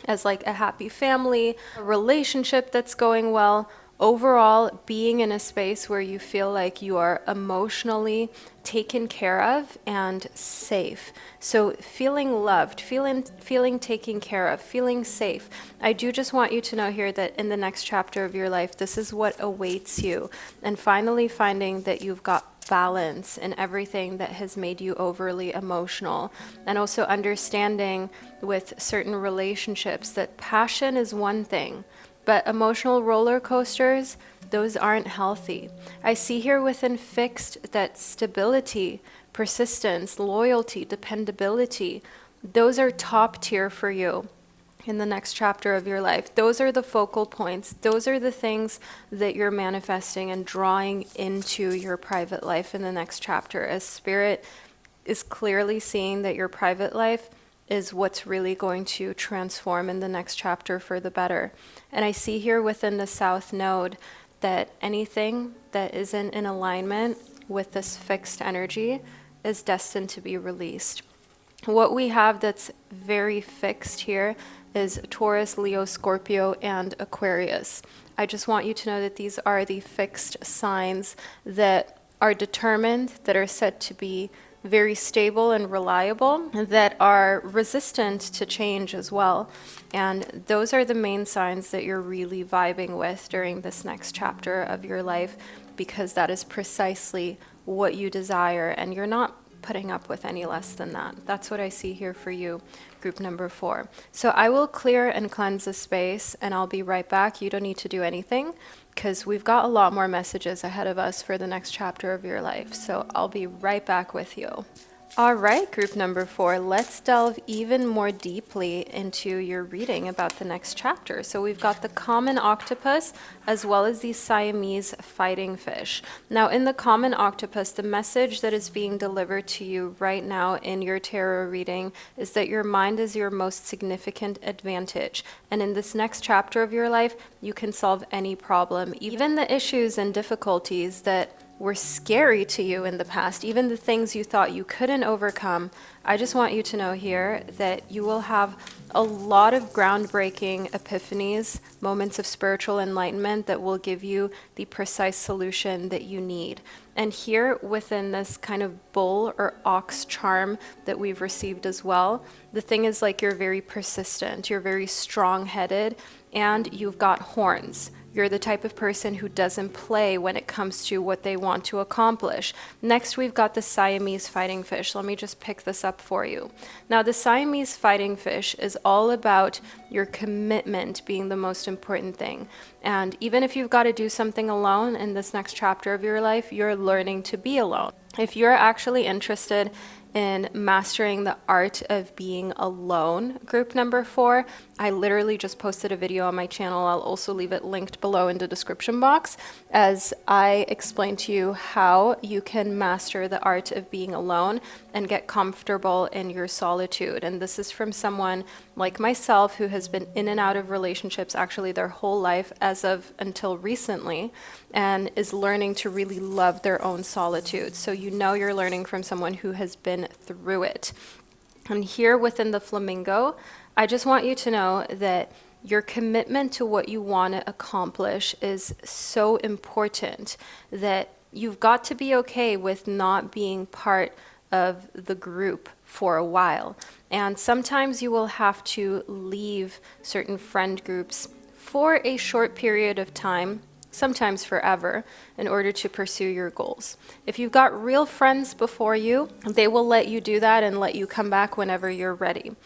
as like a happy family, a relationship that's going well. Overall, being in a space where you feel like you are emotionally taken care of and safe. So feeling loved, feeling taken care of, feeling safe. I do just want you to know here that in the next chapter of your life, this is what awaits you. And finally finding that you've got balance in everything that has made you overly emotional, and also understanding with certain relationships that passion is one thing, but emotional roller coasters, those aren't healthy. I see here within fixed that stability, persistence, loyalty, dependability, those are top tier for you in the next chapter of your life. Those are the focal points. Those are the things that you're manifesting and drawing into your private life in the next chapter, as Spirit is clearly seeing that your private life is what's really going to transform in the next chapter for the better. And I see here within the South Node that anything that isn't in alignment with this fixed energy is destined to be released. What we have that's very fixed here is Taurus, Leo, Scorpio, and Aquarius. I just want you to know that these are the fixed signs that are determined, that are said to be very stable and reliable, that are resistant to change as well. And those are the main signs that you're really vibing with during this next chapter of your life, because that is precisely what you desire, and you're not putting up with any less than that. That's what I see here for you, group number 4. So I will clear and cleanse the space, and I'll be right back. You don't need to do anything, because we've got a lot more messages ahead of us for the next chapter of your life. So I'll be right back with you. All right, group number 4, let's delve even more deeply into your reading about the next chapter. So we've got the common octopus as well as the Siamese fighting fish. Now, in the common octopus, the message that is being delivered to you right now in your tarot reading is that your mind is your most significant advantage. And in this next chapter of your life, you can solve any problem, even the issues and difficulties that were scary to you in the past, even the things you thought you couldn't overcome. I just want you to know here that you will have a lot of groundbreaking epiphanies, moments of spiritual enlightenment that will give you the precise solution that you need. And here within this kind of bull or ox charm that we've received as well, the thing is like you're very persistent, you're very strong-headed, and you've got horns. You're the type of person who doesn't play when it comes to what they want to accomplish. Next, we've got the Siamese fighting fish. Let me just pick this up for you. Now, the Siamese fighting fish is all about your commitment being the most important thing. And even if you've got to do something alone in this next chapter of your life, you're learning to be alone. If you're actually interested in mastering the art of being alone, group number 4, I literally just posted a video on my channel. I'll also leave it linked below in the description box as I explain to you how you can master the art of being alone and get comfortable in your solitude. And this is from someone like myself who has been in and out of relationships actually their whole life as of until recently, and is learning to really love their own solitude. So you know you're learning from someone who has been through it. And here within the flamingo, I just want you to know that your commitment to what you want to accomplish is so important that you've got to be okay with not being part of the group for a while. And sometimes you will have to leave certain friend groups for a short period of time, sometimes forever, in order to pursue your goals. If you've got real friends before you, they will let you do that and let you come back whenever you're ready.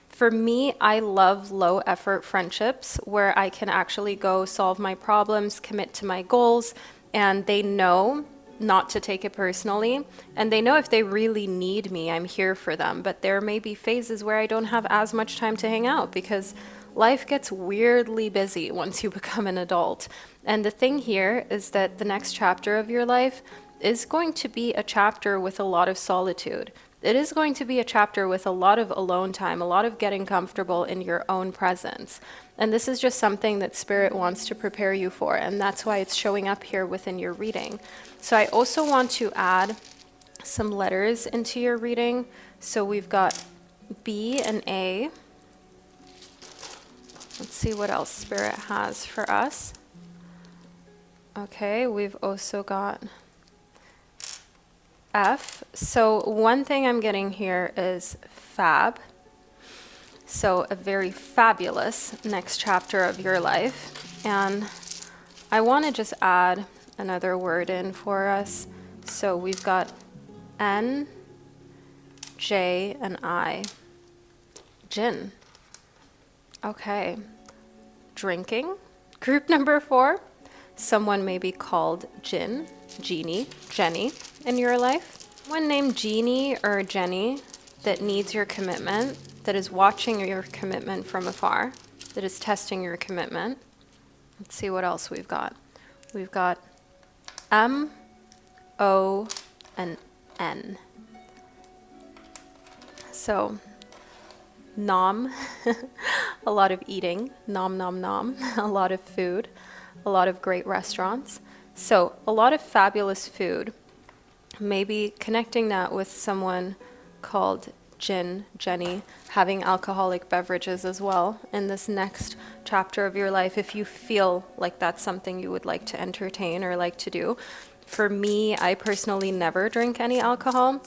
For me, I love low effort friendships where I can actually go solve my problems, commit to my goals, and they know not to take it personally. And they know if they really need me, I'm here for them. But there may be phases where I don't have as much time to hang out because life gets weirdly busy once you become an adult. And the thing here is that the next chapter of your life is going to be a chapter with a lot of solitude. It is going to be a chapter with a lot of alone time, a lot of getting comfortable in your own presence. And this is just something that Spirit wants to prepare you for, and that's why it's showing up here within your reading. So I also want to add some letters into your reading. So we've got B and A. Let's see what else Spirit has for us. Okay, we've also got F. So one thing I'm getting here is fab. So a very fabulous next chapter of your life. And I want to just add another word in for us. So we've got N, J, and I. Gin. Okay. Drinking. Group number 4. Someone may be called Jin, Jeannie, Jenny in your life. One named Jeannie or Jenny that needs your commitment, that is watching your commitment from afar, that is testing your commitment. Let's see what else we've got. We've got M, O, and N. So, nom, a lot of eating, nom, nom, nom, a lot of food, a lot of great restaurants. So, a lot of fabulous food. Maybe connecting that with someone called Jin, Jenny, having alcoholic beverages as well in this next chapter of your life, if you feel like that's something you would like to entertain or like to do. For me, I personally never drink any alcohol,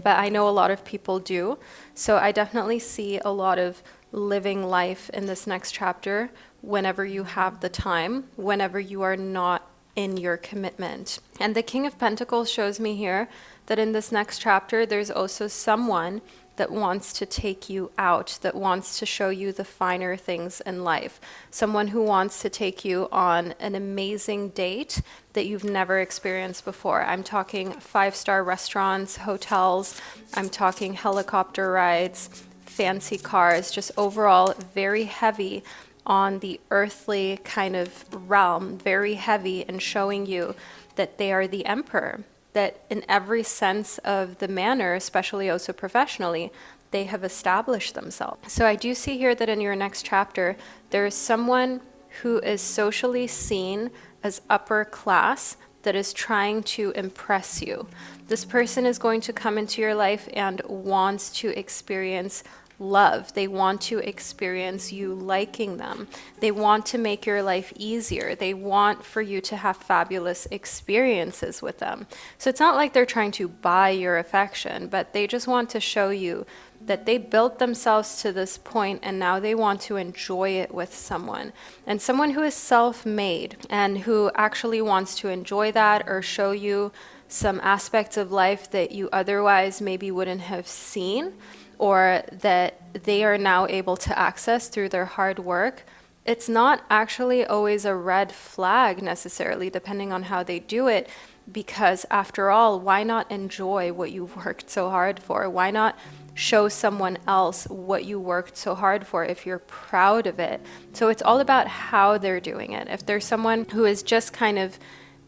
but I know a lot of people do. So I definitely see a lot of living life in this next chapter whenever you have the time, whenever you are not in your commitment. And the King of Pentacles shows me here that in this next chapter, there's also someone that wants to take you out, that wants to show you the finer things in life. Someone who wants to take you on an amazing date that you've never experienced before. I'm talking 5-star restaurants, hotels, I'm talking helicopter rides, fancy cars, just overall very heavy on the earthly kind of realm, very heavy in showing you that they are the emperor, that in every sense of the manner, especially also professionally, they have established themselves. So I do see here that in your next chapter, there is someone who is socially seen as upper class that is trying to impress you. This person is going to come into your life and wants to experience love. They want to experience you liking them. They want to make your life easier. They want for you to have fabulous experiences with them. So it's not like they're trying to buy your affection, but they just want to show you that they built themselves to this point and now they want to enjoy it with someone. And someone who is self-made and who actually wants to enjoy that or show you some aspects of life that you otherwise maybe wouldn't have seen, or that they are now able to access through their hard work. It's not actually always a red flag necessarily, depending on how they do it, because after all, why not enjoy what you've worked so hard for? Why not show someone else what you worked so hard for if you're proud of it? So it's all about how they're doing it. If there's someone who is just kind of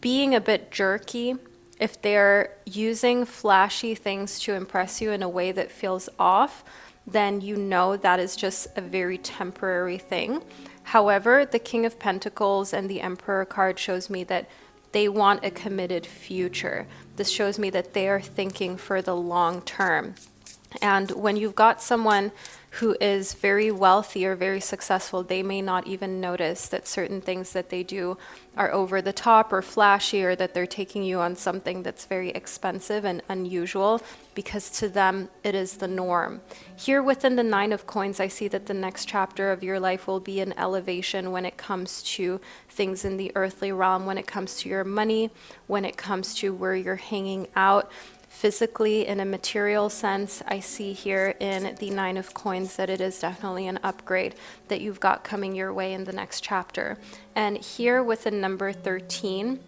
being a bit jerky, if they're using flashy things to impress you in a way that feels off, then you know that is just a very temporary thing. However, the King of Pentacles and the Emperor card shows me that they want a committed future. This shows me that they are thinking for the long term. And when you've got someone who is very wealthy or very successful, they may not even notice that certain things that they do are over the top or flashy, or that they're taking you on something that's very expensive and unusual, because to them it is the norm. Here within the 9 of Coins, I see that the next chapter of your life will be an elevation when it comes to things in the earthly realm, when it comes to your money, when it comes to where you're hanging out. Physically, in a material sense, I see here in the 9 of Coins that it is definitely an upgrade that you've got coming your way in the next chapter. And here with the number 13,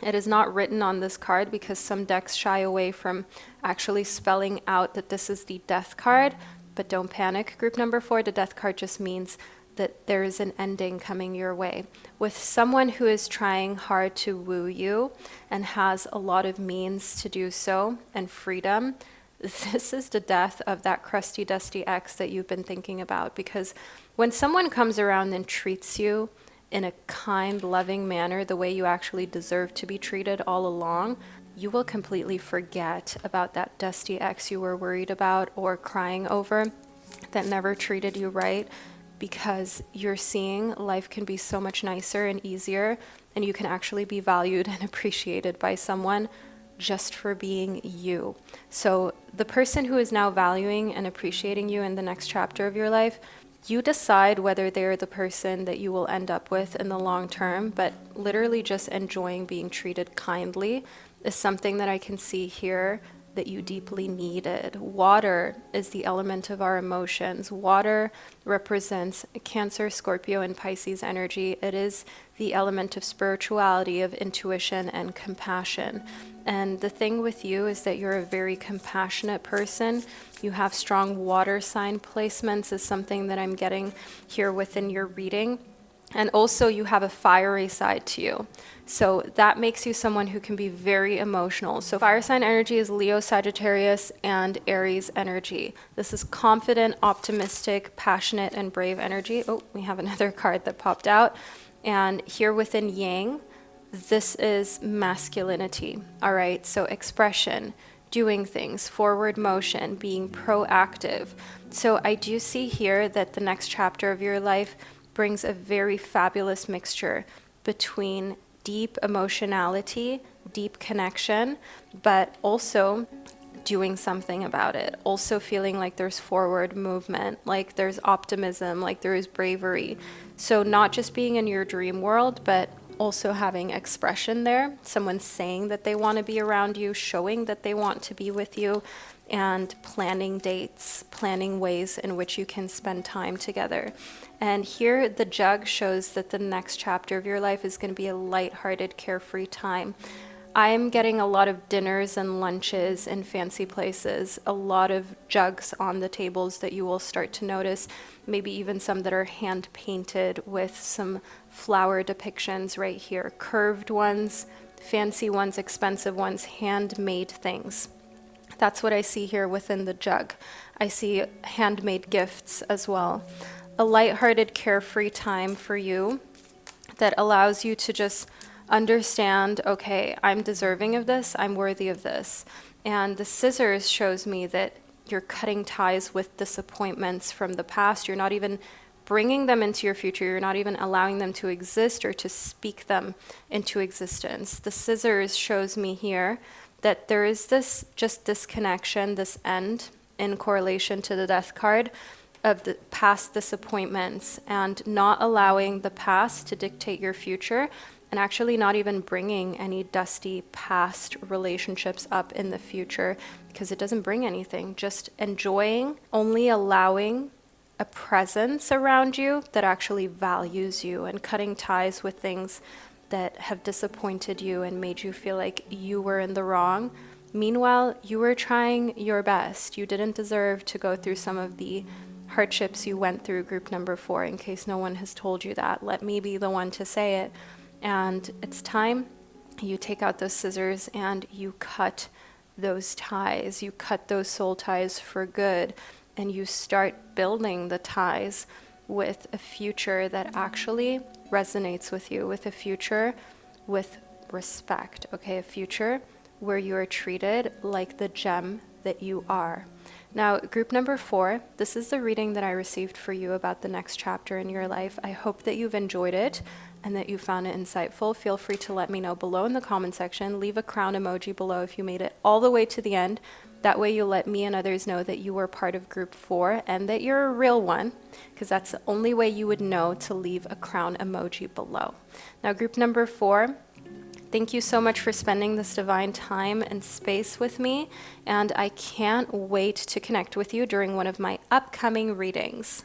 it is not written on this card because some decks shy away from actually spelling out that this is the death card, but don't panic. Group number 4, the death card just means that there is an ending coming your way. With someone who is trying hard to woo you and has a lot of means to do so and freedom, this is the death of that crusty, dusty ex that you've been thinking about. Because when someone comes around and treats you in a kind, loving manner, the way you actually deserve to be treated all along, you will completely forget about that dusty ex you were worried about or crying over that never treated you right, because you're seeing life can be so much nicer and easier, and you can actually be valued and appreciated by someone just for being you. So the person who is now valuing and appreciating you in the next chapter of your life, you decide whether they're the person that you will end up with in the long term, but literally just enjoying being treated kindly is something that I can see here that you deeply needed. Water is the element of our emotions. Water represents Cancer, Scorpio, and Pisces energy. It is the element of spirituality, of intuition, and compassion. And the thing with you is that you're a very compassionate person. You have strong water sign placements is something that I'm getting here within your reading. And also you have a fiery side to you. So that makes you someone who can be very emotional. So fire sign energy is Leo, Sagittarius, and Aries energy. This is confident, optimistic, passionate, and brave energy. Oh, we have another card that popped out. And here within Yang, this is masculinity. All right, so expression, doing things, forward motion, being proactive. So I do see here that the next chapter of your life brings a very fabulous mixture between deep emotionality, deep connection, but also doing something about it. Also feeling like there's forward movement, like there's optimism, like there is bravery. So not just being in your dream world, but also having expression there. Someone saying that they want to be around you, showing that they want to be with you, and planning dates, planning ways in which you can spend time together. And here the jug shows that the next chapter of your life is going to be a lighthearted, carefree time. I'm getting a lot of dinners and lunches in fancy places, a lot of jugs on the tables that you will start to notice, maybe even some that are hand painted with some flower depictions right here, curved ones, fancy ones, expensive ones, handmade things. That's what I see here within the jug. I see handmade gifts as well. A lighthearted, carefree time for you that allows you to just understand, okay, I'm deserving of this, I'm worthy of this. And the scissors shows me that you're cutting ties with disappointments from the past. You're not even bringing them into your future. You're not even allowing them to exist or to speak them into existence. The scissors shows me here that there is this just disconnection, this end in correlation to the death card of the past disappointments and not allowing the past to dictate your future, and actually not even bringing any dusty past relationships up in the future because it doesn't bring anything. Just enjoying, only allowing a presence around you that actually values you, and cutting ties with things that have disappointed you and made you feel like you were in the wrong. Meanwhile, you were trying your best. You didn't deserve to go through some of the hardships you went through, group number 4, in case no one has told you that. Let me be the one to say it. And it's time you take out those scissors and you cut those ties. You cut those soul ties for good, and you start building the ties with a future that actually resonates with you, with a future with respect, okay? A future where you are treated like the gem that you are. Now, group number 4, this is the reading that I received for you about the next chapter in your life. I hope that you've enjoyed it and that you found it insightful. Feel free to let me know below in the comment section. Leave a crown emoji below if you made it all the way to the end. That way you'll let me and others know that you were part of group 4 and that you're a real one, because that's the only way you would know to leave a crown emoji below. Now, group number 4, thank you so much for spending this divine time and space with me, and I can't wait to connect with you during one of my upcoming readings.